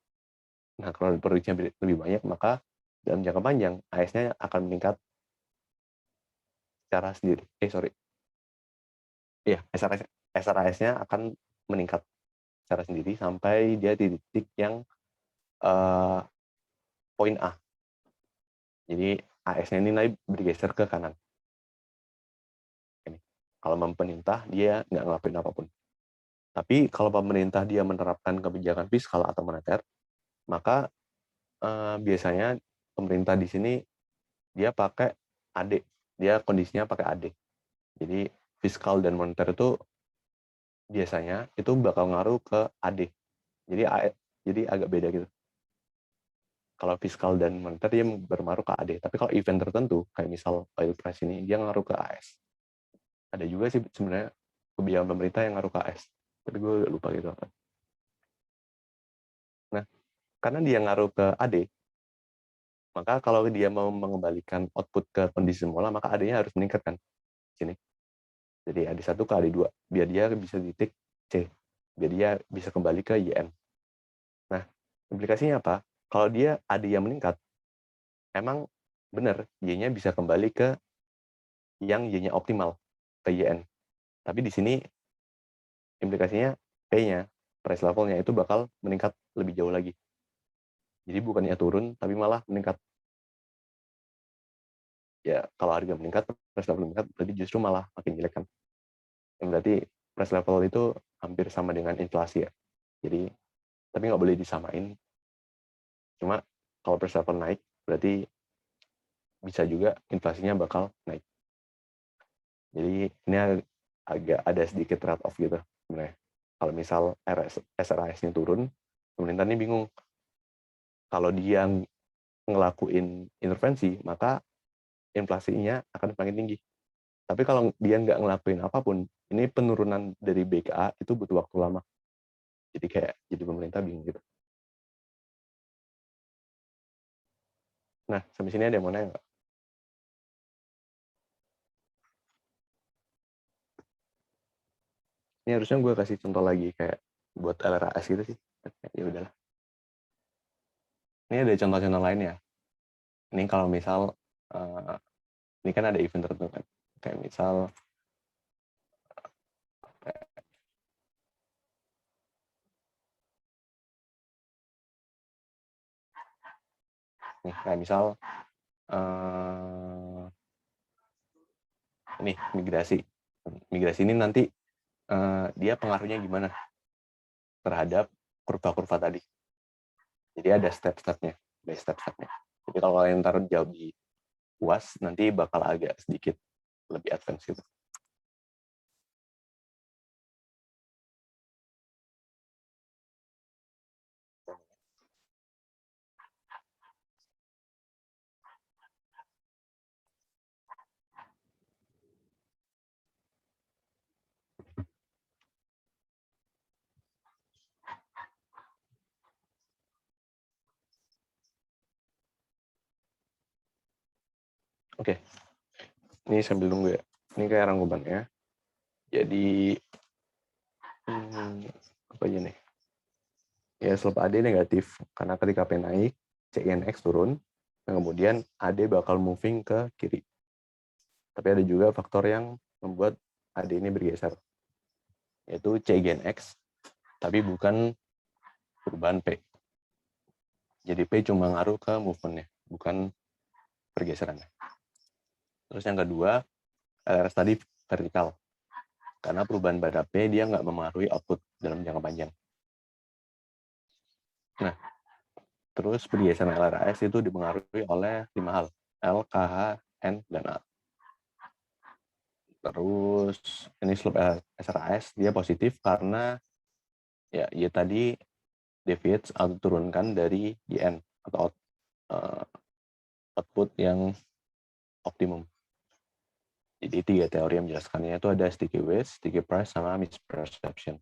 Nah, kalau produksinya lebih banyak, maka dalam jangka panjang AS-nya akan meningkat secara sendiri. Iya, SRAS-nya akan meningkat secara sendiri sampai dia di titik yang poin A. Jadi AS-nya ini naik bergeser ke kanan. Ini. Kalau pemerintah, dia nggak ngelakuin apapun. Tapi kalau pemerintah dia menerapkan kebijakan fiskal atau moneter, maka biasanya pemerintah di sini dia pakai AD. Dia kondisinya pakai AD. Jadi fiskal dan moneter itu biasanya itu bakal ngaruh ke AD. Jadi agak beda gitu. Kalau fiskal dan moneter dia berpengaruh ke AD. Tapi kalau event tertentu, kayak misal oil price ini, dia ngaruh ke AS. Ada juga sih sebenarnya kebijakan pemerintah yang ngaruh ke AS. Tapi gue lupa gitu apa. Nah, karena dia ngaruh ke AD, maka kalau dia mau mengembalikan output ke kondisi semula, maka AD-nya harus meningkatkan. Sini. Jadi AD1 ke AD2. Biar dia bisa di titik C. Biar dia bisa kembali ke YN. Nah, implikasinya apa? Kalau dia AD yang meningkat, emang benar, Y-nya bisa kembali ke yang Y-nya optimal, ke YN. Tapi di sini implikasinya P-nya, price levelnya itu bakal meningkat lebih jauh lagi. Jadi bukannya turun, tapi malah meningkat. Ya, kalau harga meningkat, price level meningkat, berarti justru malah makin jelek kan. Yang berarti price level itu hampir sama dengan inflasi ya. Jadi, tapi nggak boleh disamain. Cuma kalau price level naik, berarti bisa juga inflasinya bakal naik. Jadi ini agak ada sedikit trade-off gitu sebenarnya. Kalau misal SRAS-nya turun, pemerintah ini bingung. Kalau dia ngelakuin intervensi, maka inflasinya akan semakin tinggi. Tapi kalau dia nggak ngelakuin apapun, ini penurunan dari BKA itu butuh waktu lama. Jadi jadi pemerintah bingung gitu. Nah, sampai sini ada yang mau nanya nggak? Ini harusnya gue kasih contoh lagi kayak buat LRAS gitu sih. Ya udahlah. Ini ada contoh-contoh lain ya. Ini kalau misal ini kan ada event tertentu kan. Kayak misal nih, kayak misal ini migrasi. Migrasi ini nanti dia pengaruhnya gimana terhadap kurva-kurva tadi. Jadi ada step-stepnya, by step-stepnya. Jadi kalau kalian taruh jauh di UAS, nanti bakal agak sedikit lebih advance gitu. Oke, ini sambil nunggu ya. Ini kayak rangkumannya. Jadi, apa aja nih? Ya, slope AD negatif, karena ketika P naik, CINX turun, dan kemudian AD bakal moving ke kiri. Tapi ada juga faktor yang membuat AD ini bergeser, yaitu C gen X, tapi bukan perubahan P. Jadi P cuma ngaruh ke movementnya, bukan pergeserannya. Terus yang kedua, LRS tadi vertikal. Karena perubahan pada P dia nggak mempengaruhi output dalam jangka panjang. Nah, terus pergeseran LRS itu dipengaruhi oleh 5 hal. L, KH, N, dan A. Terus ini slope SRAS dia positif karena ya tadi deviates atau turunkan dari YN atau output yang optimum. Jadi 3 teori yang menjelaskannya itu ada sticky waste, sticky price, sama misperception.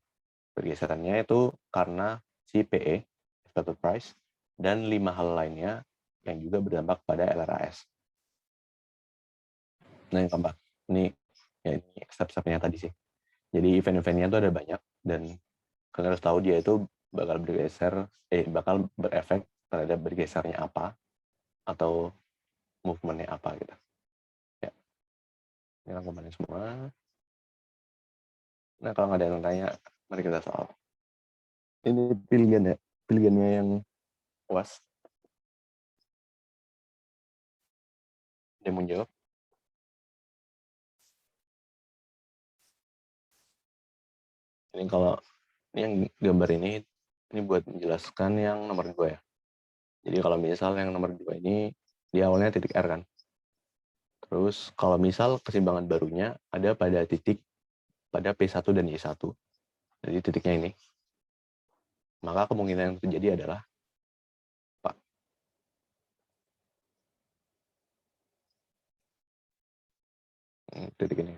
Pergeserannya itu karena si PE, expected price, dan 5 hal lainnya yang juga berdampak pada LRAS. Nah yang keempat, ini step-stepnya tadi sih. Jadi event-eventnya itu ada banyak, dan kalian harus tahu dia itu bakal bakal berefek terhadap bergesernya apa, atau movementnya apa gitu. Ya, ini rangkumannya semua. Nah, kalau nggak ada yang tanya, mari kita soal. Ini pilihan ya, pilihannya yang UAS. Dia mau jawab. Ini kalau ini yang gambar ini buat menjelaskan yang nomor 2 ya. Jadi kalau misal yang nomor 2 ini, dia awalnya titik R kan. Terus kalau misal keseimbangan barunya ada pada titik pada P1 dan Y1. Jadi titiknya ini. Maka kemungkinan yang terjadi adalah Pak. Titik ini.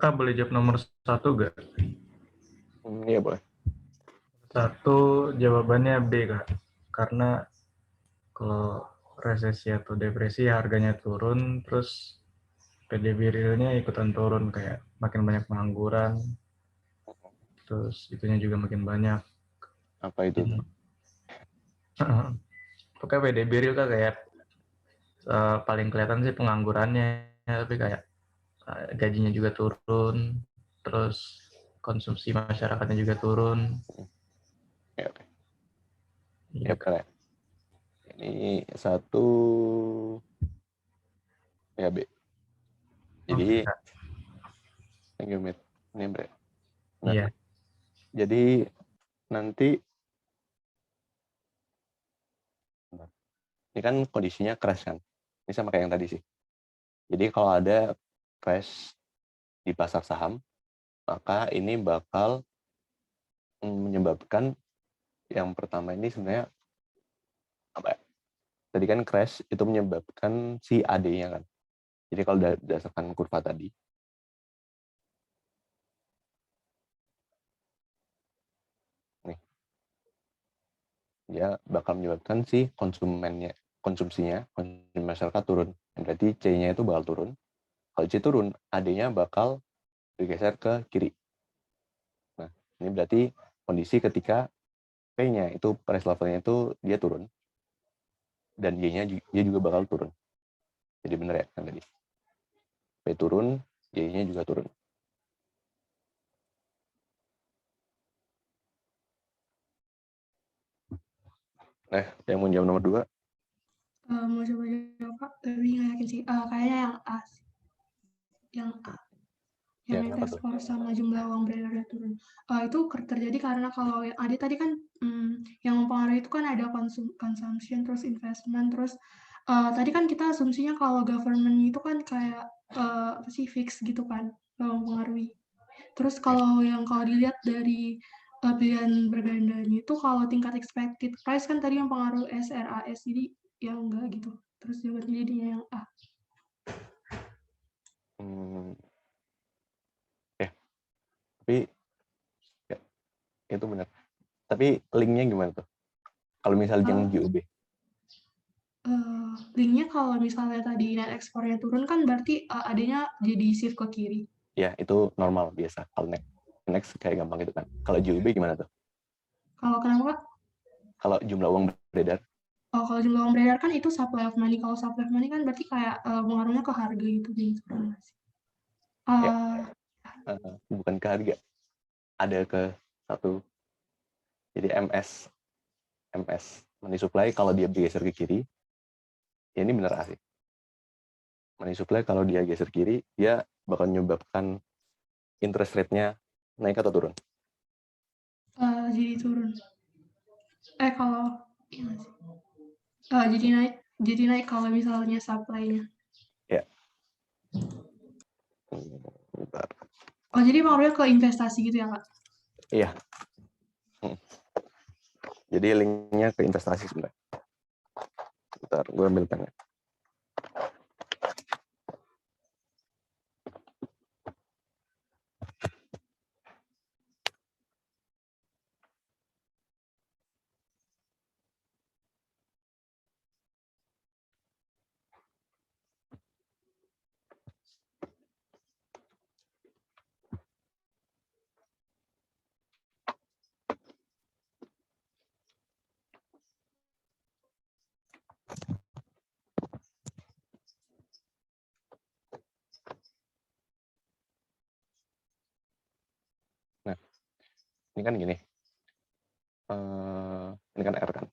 Kak boleh jawab nomor 1 gak? Iya boleh. 1 jawabannya B Kak. Karena kalau resesi atau depresi harganya turun, terus PDB realnya ikutan turun, kayak makin banyak pengangguran, terus itunya juga makin banyak. Apa itu tuh? Pokoknya PDB real kan kayak paling kelihatan sih penganggurannya, tapi kayak gajinya juga turun, terus konsumsi masyarakatnya juga turun. Ya, oke. Iya, Ya, boleh. Ini 1 ya B. Jadi thank you, Mit. Ini Bre. Nah, iya. jadi nanti ini kan kondisinya crash kan. Ini sama kayak yang tadi sih. Jadi kalau ada crash di pasar saham, maka ini bakal menyebabkan yang pertama ini sebenarnya apa ya? Tadi kan crash itu menyebabkan si AD-nya kan. Jadi kalau berdasarkan kurva tadi, nih, dia bakal menyebabkan si konsumsi masyarakat turun. Berarti C-nya itu bakal turun. Kalau C turun, AD-nya bakal bergeser ke kiri. Nah, ini berarti kondisi ketika P-nya itu price levelnya itu dia turun, dan Y-nya dia juga bakal turun. Jadi benar ya kan tadi. P turun, Y-nya juga turun. Yang mau jawab nomor 2? Mau coba jawab Kak, tapi nggak yakin sih. Kayaknya yang A sih. Yang A. Yang Ya, net kenapa tuh? ekspor sama jumlah uang beredarnya turun. Itu terjadi karena kalau yang Adi tadi kan yang mempengaruhi itu kan ada consumption, terus investment, terus tadi kan kita asumsinya kalau government itu kan kayak apa sih fix gitu kan, mempengaruhi. Terus kalau dilihat dari pilihan bergandanya itu kalau tingkat expected price kan tadi yang pengaruh SRAS, jadi ya enggak gitu. Terus jawabannya jadinya yang A. Tapi ya, itu benar. Tapi linknya gimana tuh? Kalau misalnya yang GUB? Linknya kalau misalnya tadi net ekspornya turun kan berarti adanya jadi shift ke kiri. Ya, itu normal biasa. Kalau next kayak gampang gitu kan. Kalau GUB gimana tuh? Kalau kenapa Kak? Kalau jumlah uang beredar? Kalau jumlah uang beredar kan itu supply of money. Kalau supply of money kan berarti kayak pengaruhnya ke harga gitu jadi turun sih. Ya, bukan ke harga. Ada ke satu. Jadi MS money supply kalau dia bergeser ke kiri, ya ini benar asik. Money supply kalau dia geser kiri, dia bakal menyebabkan interest rate-nya naik atau turun? Jadi turun. Kalau iya sih. Jadi naik kalau misalnya supply-nya. Ya. Bentar. Jadi pengaruhnya ke investasi gitu ya Kak? Iya. Jadi linknya ke investasi sebenarnya. Bentar, gue ambil pennya. Nah, ini kan gini. Ini kan R kan.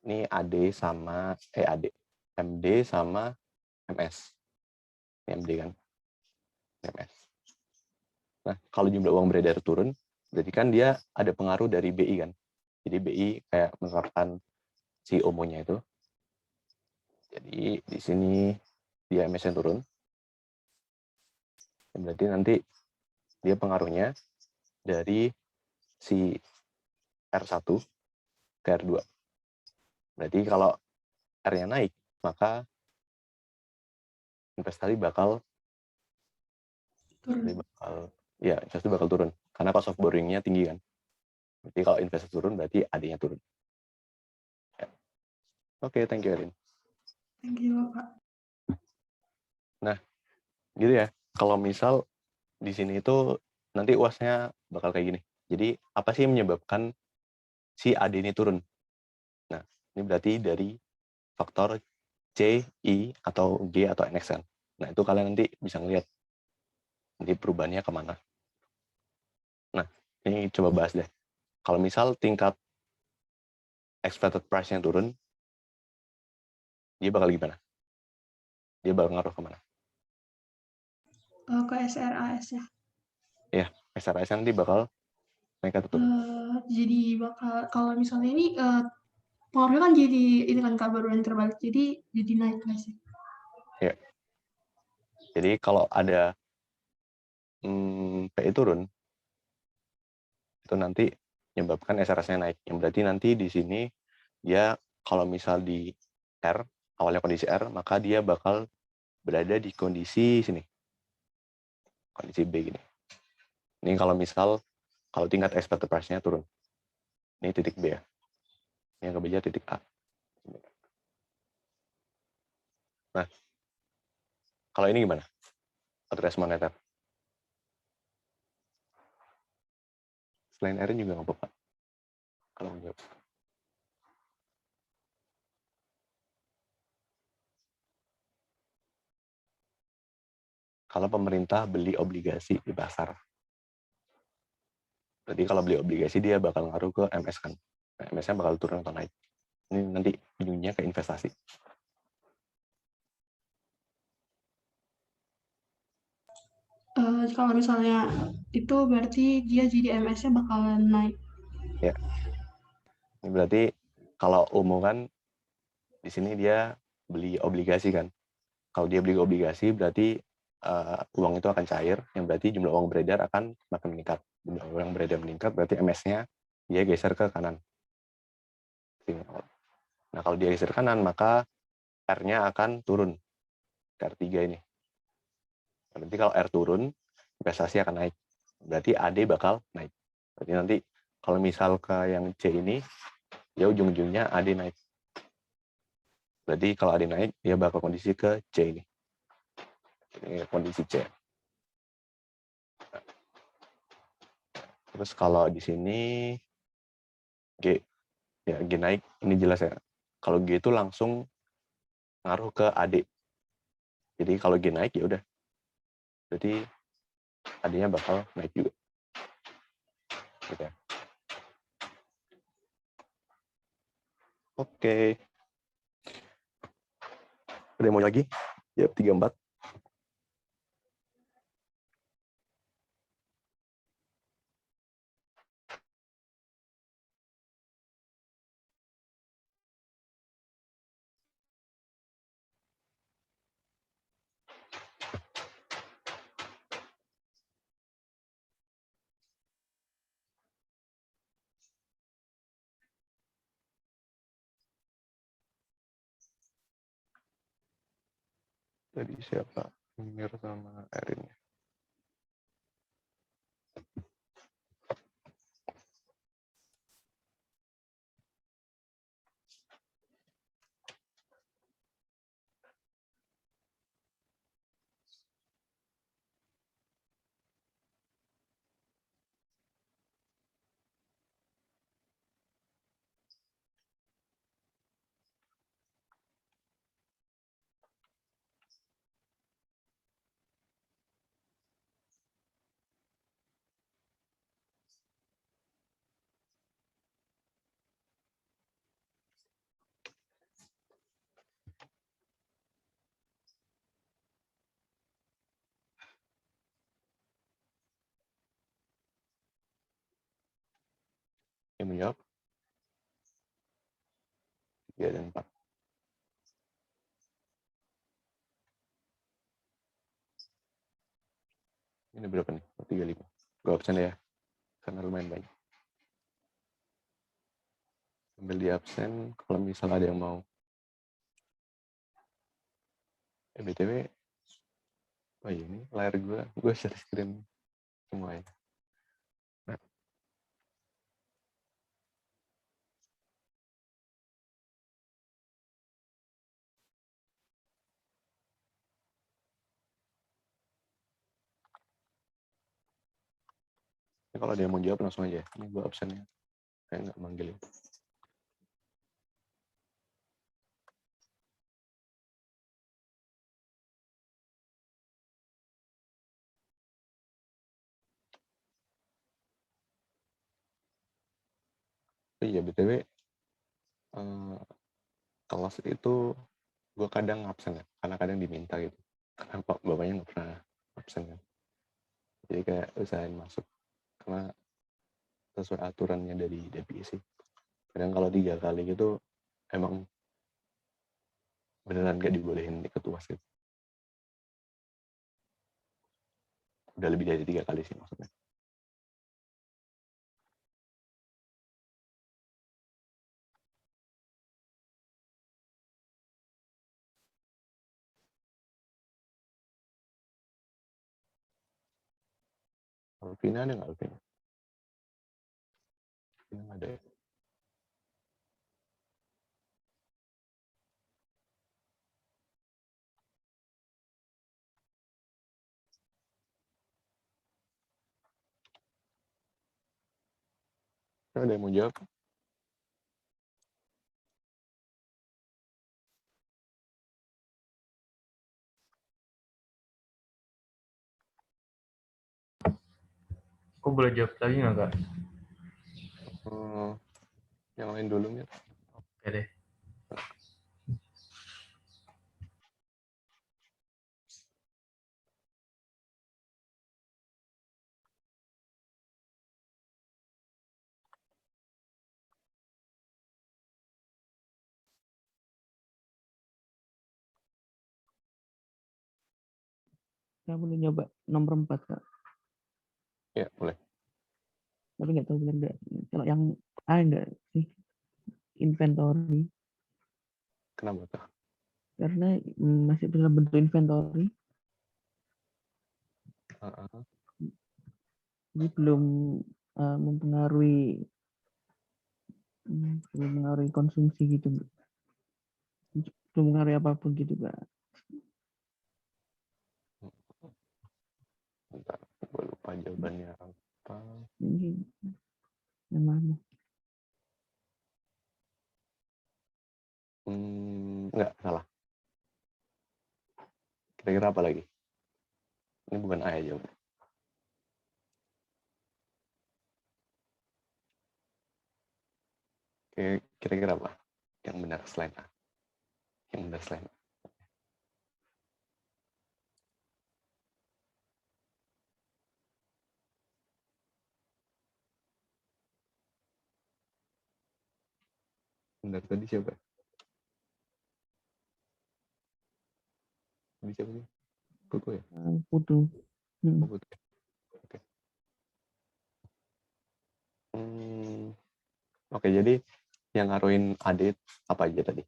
Ini AD sama AD. MD sama MS. Ini MD kan. MS. Nah, kalau jumlah uang beredar turun, berarti kan dia ada pengaruh dari BI kan. Jadi BI kayak menerapkan si OMO-nya itu. Jadi di sini dia MS-nya turun. Berarti nanti dia pengaruhnya dari si R1 ke R2. Berarti kalau R-nya naik, maka investasi bakal turun. Karena cost of borrowing-nya tinggi kan. Berarti kalau investasi turun, berarti AD-nya turun. Ya. Oke, thank you, Erin. Thank you, Pak. Nah, gitu ya. Kalau misal di sini itu nanti UAS-nya bakal kayak gini. Jadi, apa sih yang menyebabkan si AD ini turun? Nah, ini berarti dari faktor C, I, atau G, atau NX kan. Nah, itu kalian nanti bisa ngeliat nanti perubahannya kemana. Nah, ini coba bahas deh. Kalau misal tingkat expected price-nya turun, dia bakal gimana? Dia bakal ngaruh kemana? Ke SRAS ya. Ya, SRAS nanti bakal naik atau turun. Jadi bakal kalau misalnya ini pengaruhnya kan jadi ini kan kabar yang terbalik, jadi naik nggak sih? Ya. Jadi kalau ada PI turun, itu nanti menyebabkan SRAS-nya naik. Yang berarti nanti di sini dia kalau misal di R, awalnya kondisi R, maka dia bakal berada di kondisi sini. Kondisi B gini. Ini kalau misal, kalau tingkat expected price-nya turun. Ini titik B ya. Yang kebeja titik A. Nah, kalau ini gimana? Address moneter. Selain R juga nggak apa-apa. Kalau menjawab. Kalau pemerintah beli obligasi di pasar. Jadi kalau beli obligasi dia bakal ngaruh ke MS kan. Nah, MS-nya bakal turun atau naik. Ini nanti ujungnya ke investasi. Kalau misalnya itu berarti dia jadi MS-nya bakalan naik. Ya, ini berarti kalau umum kan di sini dia beli obligasi kan. Kalau dia beli obligasi berarti uang itu akan cair, yang berarti jumlah uang beredar akan makin meningkat. Jumlah uang beredar meningkat berarti MS-nya dia geser ke kanan. Nah, kalau dia geser kanan, maka R-nya akan turun ke R3 ini. Berarti kalau R turun, investasi akan naik. Berarti AD bakal naik. Berarti nanti kalau misal ke yang C ini, ya ujung-ujungnya AD naik. Berarti kalau AD naik, dia bakal kondisi ke C ini. Ini kondisi C. Terus kalau di sini G, ya G naik, ini jelas ya. Kalau G itu langsung ngaruh ke AD. Jadi kalau G naik ya udah. Berarti AD-nya bakal naik juga. Gitu ya. Oke. Ada yang mau lagi? Ya, 34. Tadi siapa? Mir sama Erin. Yang menjawab 3 dan 4. Ini berapa nih? 35. Gue absen ya, karena lumayan banyak. Ambil di absen, kalau misal ada yang mau. BTW, oh iya ini layar gue share screen semuanya. Nah, ini kalau ada yang mau jawab langsung aja. Ini gue absennya, kayak nggak manggil. Oh iya, BTW, kelas itu gue kadang absen ya, karena kadang diminta gitu. Karena bapaknya nggak pernah absen kan. Jadi kayak usahain masuk, karena sesuai aturannya dari DPI sih. Kadang kalau 3 kali gitu, emang beneran nggak dibolehin ikut UAS gitu. Udah lebih dari 3 kali sih maksudnya. Alvina ada nggak Alvina? Alvina nggak ada ya? Ada yang mau jawab? Aku boleh jawab lagi nggak, Kak? Yang lain dulu ya. Oke deh. Saya boleh nyoba nomor 4, Kak. Ya, boleh. Tapi nggak tahu benar nggak. Kalau yang A nggak sih? Inventory. Kenapa tuh? Karena masih dalam bentuk inventory. Heeh. Jadi belum mempengaruhi konsumsi gitu. Belum mempengaruhi apapun gitu, Kak. Bentar, gue lupa jawabannya apa. Ini yang mana? Enggak, salah. Kira-kira apa lagi? Ini bukan A ya jawabannya. Oke, kira-kira apa? Yang benar selain A. Yang benar selain A. Benar tadi siapa? Tadi siapa sih? Kuku ya? Putu. Oh, Putri. Oke. Oke, jadi yang ngaruhin Adit apa aja tadi?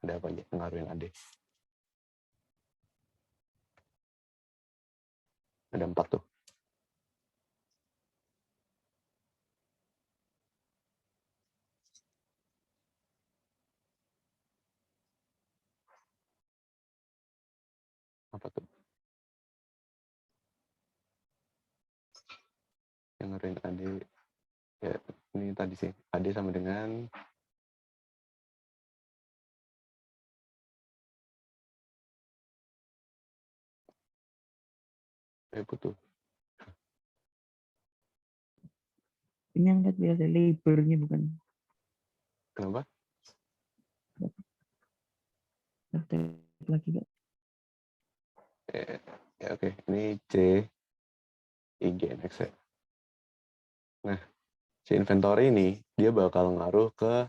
Ada apa aja yang ngaruhin Adit? Ada 4 tuh. Apa tuh? Yang ngaruhin Adit. Ya, ini tadi sih. Adit sama dengan Putu. Ini yang lihat biasa labornya bukan. Kenapa? Praktek lagi, Kak. Ya, oke. Ini C, I, G, N, X, ya. Nah, si inventory ini, dia bakal ngaruh ke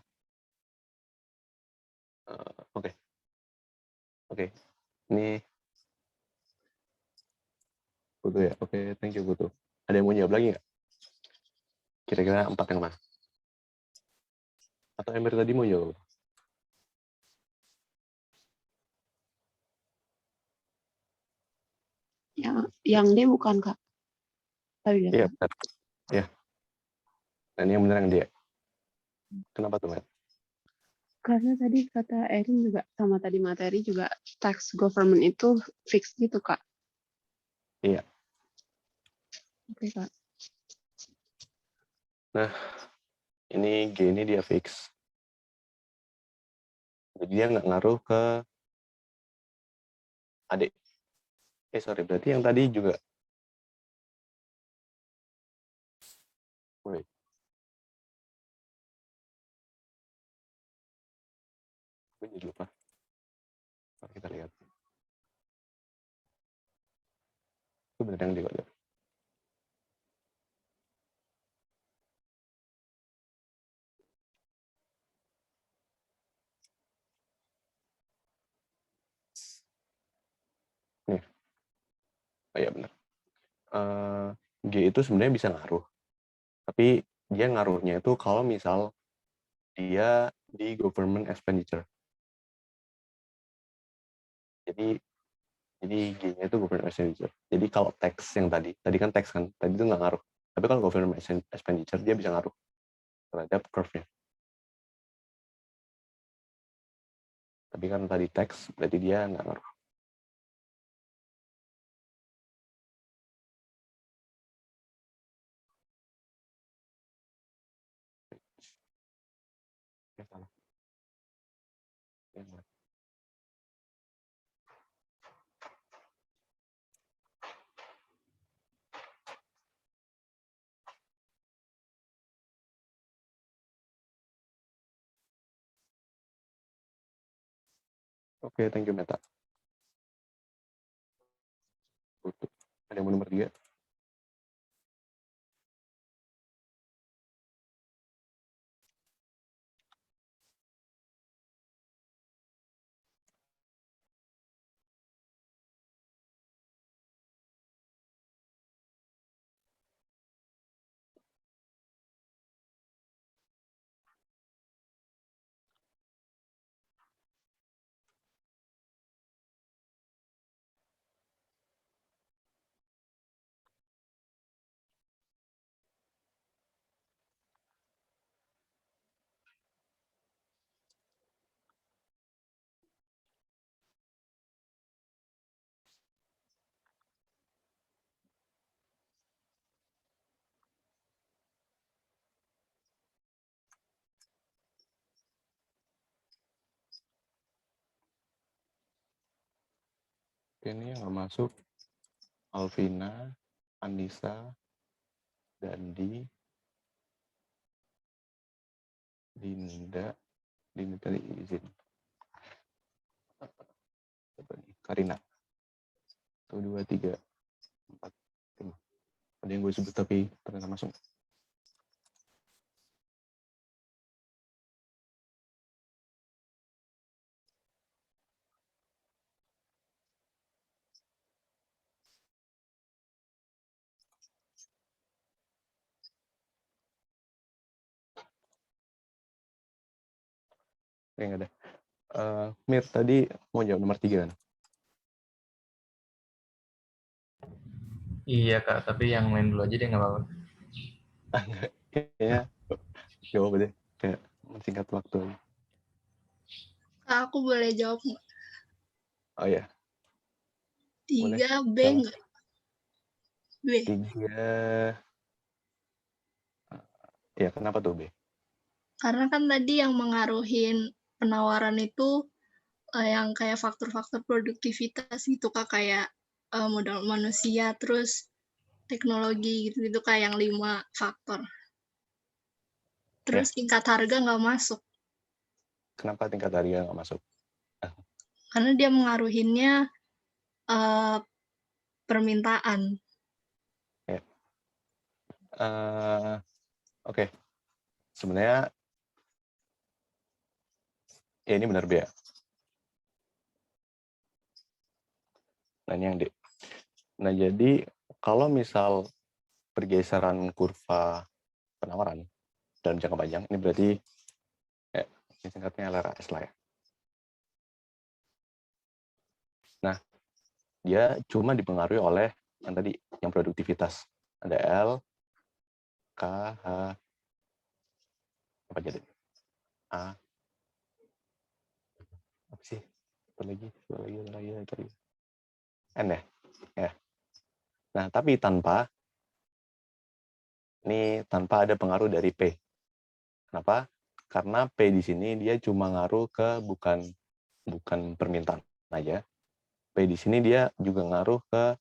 oke. Ini Putu ya. Oke, thank you Putu. Ada yang mau jawab lagi nggak? Kira-kira 4 yang mana? Atau Ember tadi mau jawab? Yang D bukan, Kak. Tapi ya, Iya, Kak. benar. Iya. Dan yang benar yang dia. Kenapa tuh, Matt? Karena tadi kata Erin juga sama tadi materi juga tax government itu fix gitu, Kak. Iya. Oke, Kak. Nah, ini G ini dia fix. Jadi dia nggak ngaruh ke adik. Sorry, berarti yang tadi juga. Wait. Gue jadi lupa. Mari kita lihat. Itu benar yang dia. Nih. Oh iya benar. G itu sebenarnya bisa ngaruh. Tapi dia ngaruhnya itu kalau misal dia di government expenditure. Jadi G-nya itu government expenditure. Jadi kalau tax yang tadi kan tax kan, tadi itu nggak ngaruh. Tapi kalau government expenditure dia bisa ngaruh terhadap curve-nya. Tapi kan tadi tax berarti dia nggak ngaruh. Salah. Oke, thank you Meta. Ada yang mau nomor 3? Ini yang nggak masuk. Alvina, Anissa, Dandi, Dinda tadi izin. Coba nih, Karina. 1, 2, 3, 4, 5. Ada yang gue sebut tapi ternyata masuk. Oke, nggak ada. Mir, tadi mau jawab nomor 3 kan? Iya Kak, tapi yang main dulu aja deh nggak apa-apa. Kayaknya jawab deh. Kayak singkat waktu aja. Kak, aku boleh jawab nggak? Oh ya, boleh. 3B Salah. nggak? B. 3. Ya, kenapa tuh B? Karena kan tadi yang mengaruhin penawaran itu yang kayak faktor-faktor produktivitas gitu Kak, kayak modal manusia, terus teknologi gitu, kayak yang 5 faktor. Terus tingkat harga nggak masuk, Kenapa tingkat harga nggak masuk? karena dia mengaruhinnya permintaan. Oke. Sebenarnya ya ini benar B ya. Nah, ini yang D. Nah, jadi kalau misal pergeseran kurva penawaran dalam jangka panjang, ini berarti ini singkatnya LRAS lah ya. Nah, dia cuma dipengaruhi oleh yang tadi, yang produktivitas. Ada L, K, H, apa jadi? A, apa sih? Apa lagi? N ya? Ya. Nah, tapi tanpa ada pengaruh dari P. Kenapa? Karena P di sini dia cuma ngaruh ke bukan permintaan aja. P di sini dia juga ngaruh ke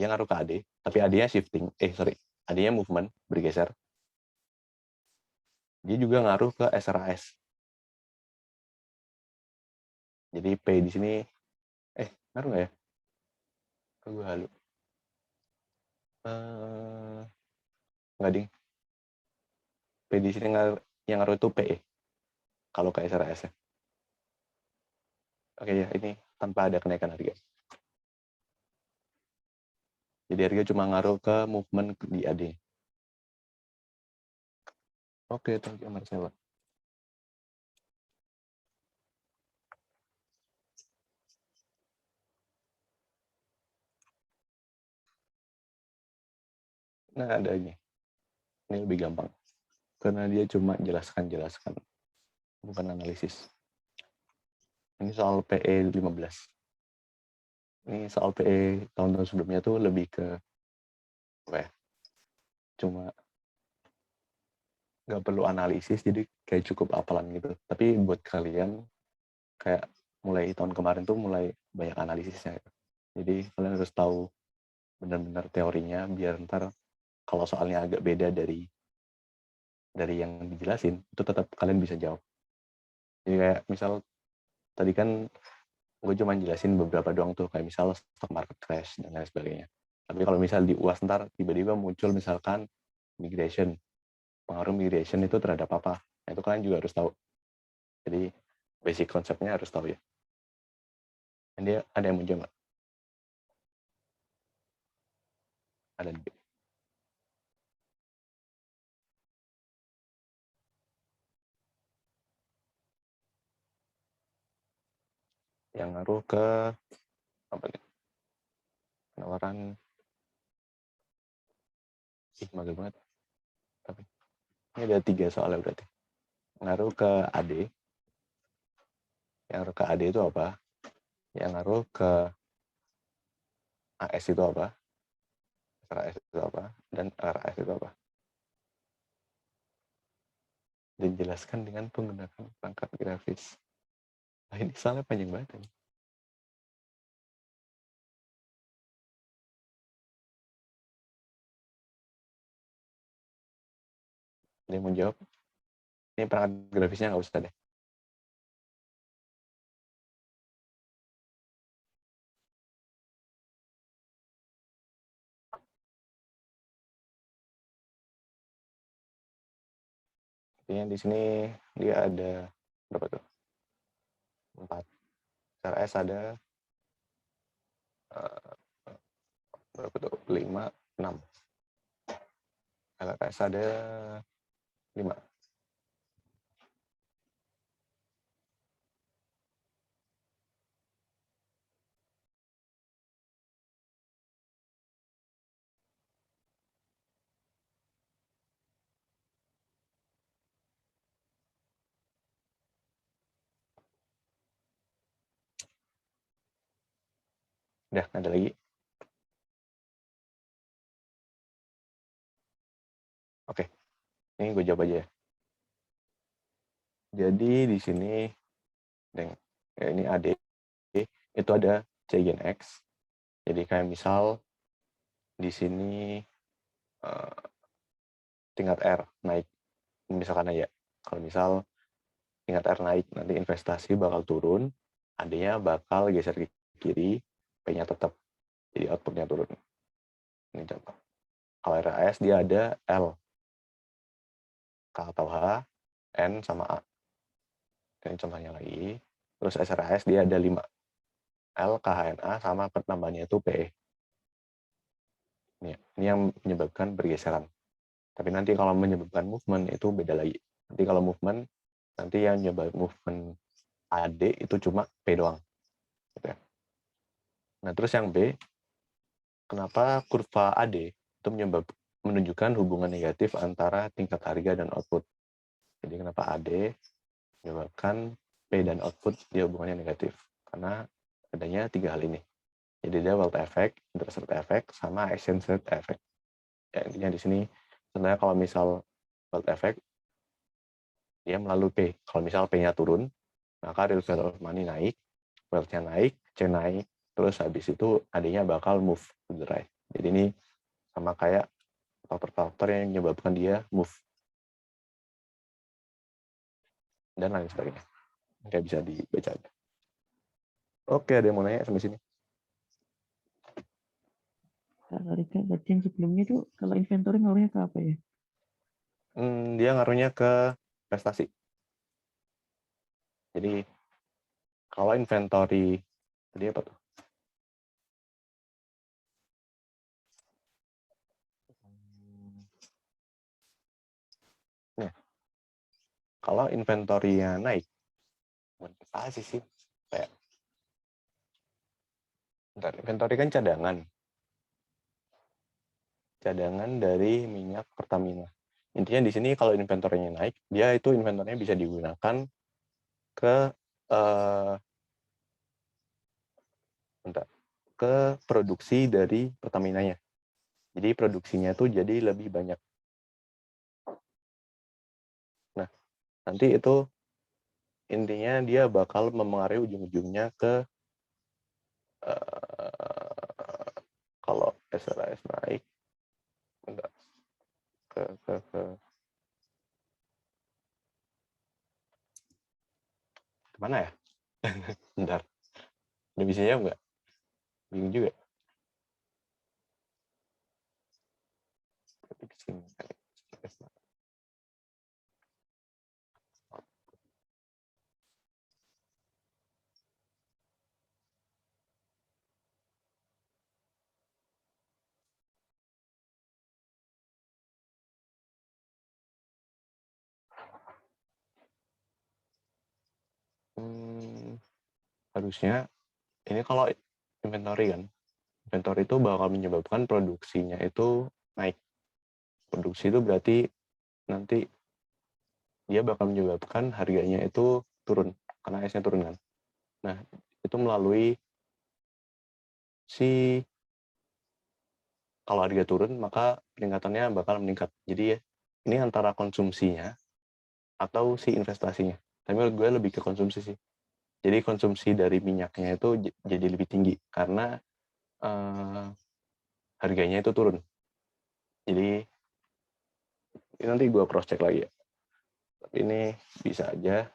AD, tapi AD-nya shifting. AD-nya movement, bergeser. Dia juga ngaruh ke SRAS. Jadi P di sini ngaruh nggak ya? Gue halu. Nggak ding. P di sini yang ngaruh itu PE. Kalau ke SRAS-nya. Oke ya, ini tanpa ada kenaikan harga. Jadi harga cuma ngaruh ke movement di AD. Oke, thank you Marcella. Nah, ada ini. Ini lebih gampang. Karena dia cuma jelaskan, bukan analisis. Ini soal PE 15. Ini soal PE tahun-tahun sebelumnya tuh lebih ke apa ya? Cuma nggak perlu analisis, jadi kayak cukup hafalan gitu. Tapi buat kalian kayak mulai tahun kemarin tuh mulai banyak analisisnya. Jadi kalian harus tahu benar-benar teorinya biar ntar kalau soalnya agak beda dari yang dijelasin, itu tetap kalian bisa jawab. Jadi kayak misal tadi kan gue cuma jelasin beberapa doang tuh, kayak misal stock market crash dan lain sebagainya. Tapi kalau misal di UAS ntar tiba-tiba muncul misalkan migration, pengaruh migration itu terhadap apa? Nah, itu kalian juga harus tahu. Jadi basic konsepnya harus tahu ya. Dan dia ada yang muncul nggak? Ada. Yang ngaruh ke apa nih? Penawaran. Mager banget. Tapi ini ada 3 soalnya berarti. Ngaruh ke AD. Yang ngaruh ke AD itu apa? Yang ngaruh ke AS itu apa? RAS itu apa? Dan RAS itu apa? Dijelaskan dengan menggunakan perangkat grafis. Nah, ini soalnya panjang banget. Ada yang mau jawab? Ini perangkat grafisnya nggak usah deh. Artinya di sini dia ada berapa tuh? 4. SRS ada berapa tuh? 5, 6. LRS ada 5. Udah, ada lagi. Oke, ini gue jawab aja ya. Jadi di sini, ya ini AD, itu ada C gen X. Jadi kayak misal di sini tingkat R naik, misalkan aja. Kalau misal tingkat R naik, nanti investasi bakal turun, AD-nya bakal geser ke kiri, P-nya tetap, jadi output-nya turun. Ini contoh. Kalau RAS dia ada L, K atau H, N sama A. Ini contohnya lagi. Terus SRAS dia ada 5. L, K, H, N, A sama penambahannya itu PE. Ini yang menyebabkan pergeseran. Tapi nanti kalau menyebabkan movement itu beda lagi. Nanti kalau movement, nanti yang menyebabkan movement AD itu cuma P doang. Gitu ya. Nah terus yang B, kenapa kurva AD itu menunjukkan hubungan negatif antara tingkat harga dan output. Jadi kenapa AD menyebabkan P dan output dia hubungannya negatif? Karena adanya 3 hal ini. Jadi dia wealth effect, interest rate effect, sama exchange rate effect. Ya, intinya di sini sebenarnya kalau misal wealth effect, dia melalui P. Kalau misal P-nya turun, maka real value of money naik, wealth-nya naik, C naik, terus habis itu AD-nya bakal move to the right. Jadi ini sama kayak faktor-faktor yang menyebabkan dia move. Dan lain sebagainya. Nggak bisa dibaca aja. Oke, ada yang mau nanya sampai sini? Kak Rika, berarti yang sebelumnya itu kalau inventory ngaruhnya ke apa ya? Dia ngaruhnya ke prestasi. Jadi kalau inventory tadi apa tuh? Nah, kalau inventory-nya naik, prestasi sih. Kayak, bentar, inventory kan cadangan. Cadangan dari minyak Pertamina. Intinya di sini kalau inventory-nya naik, dia itu inventory-nya bisa digunakan ke ke produksi dari Pertamina-nya. Jadi produksinya itu jadi lebih banyak. Nah, nanti itu intinya dia bakal mempengaruhi ujung-ujungnya ke kalau SRAS naik, kemana ya? Bentar. Udah bisa jawab nggak? Bingung juga. Harusnya ini kalau inventory kan, inventory itu bakal menyebabkan produksinya itu naik. Produksi itu berarti nanti dia bakal menyebabkan harganya itu turun karena S-nya turun kan. Nah, itu melalui kalau harga turun maka peningkatannya bakal meningkat. Jadi ya, ini antara konsumsinya atau si investasinya. Tapi menurut gue lebih ke konsumsi sih. Jadi konsumsi dari minyaknya itu jadi lebih tinggi karena harganya itu turun. Jadi Ini nanti gue cross check lagi ya. Tapi ini bisa aja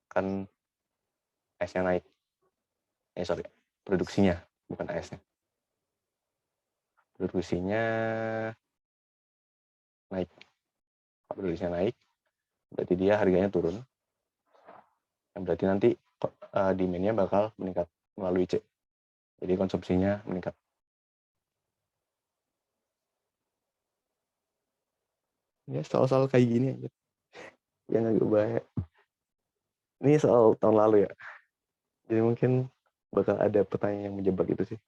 kan AS-nya naik. Sorry, produksinya, bukan AS-nya. Produksinya naik. Kalau produksinya naik, berarti dia harganya turun. Yang berarti nanti demand-nya bakal meningkat melalui C. Jadi konsumsinya meningkat. Ya soal-soal kayak gini aja. Yang agak bahaya. Ini soal tahun lalu ya. Jadi mungkin bakal ada pertanyaan yang menjebak itu sih.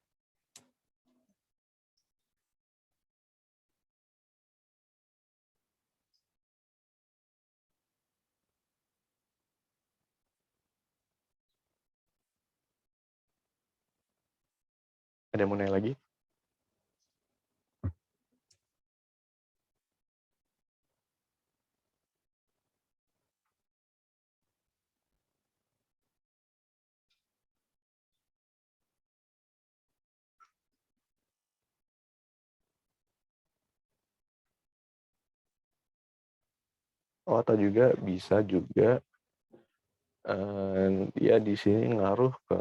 Ada yang mau nanya lagi? Oh, atau juga bisa juga dia di sini ngaruh ke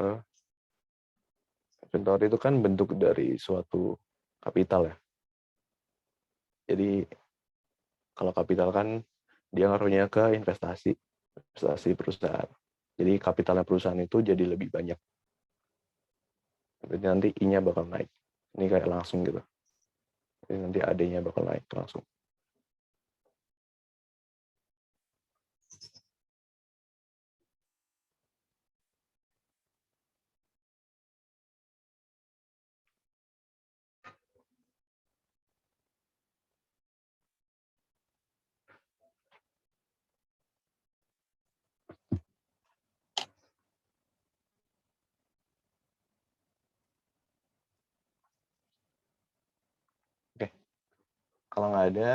inventory itu kan bentuk dari suatu kapital ya. Jadi kalau kapital kan dia ngaruhnya ke investasi perusahaan. Jadi kapitalnya perusahaan itu jadi lebih banyak. Berarti nanti I-nya bakal naik. Ini kayak langsung gitu. Jadi nanti AD-nya bakal naik langsung. Oke. Kalau nggak ada,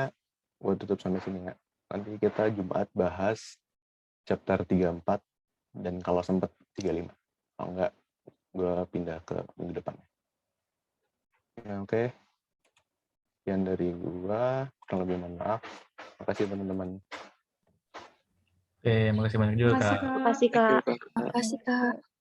gue tutup sampai sini ya. Nanti kita Jumat bahas chapter 34 dan kalau sempat 35. Kalau nggak, gue pindah ke minggu depan. Ya, oke. Sekian dari gue. Kurang lebih mohon maaf. Makasih teman-teman. Makasih banyak juga, Makasih, Kak. Kak. Makasih, Kak. Makasih, Kak.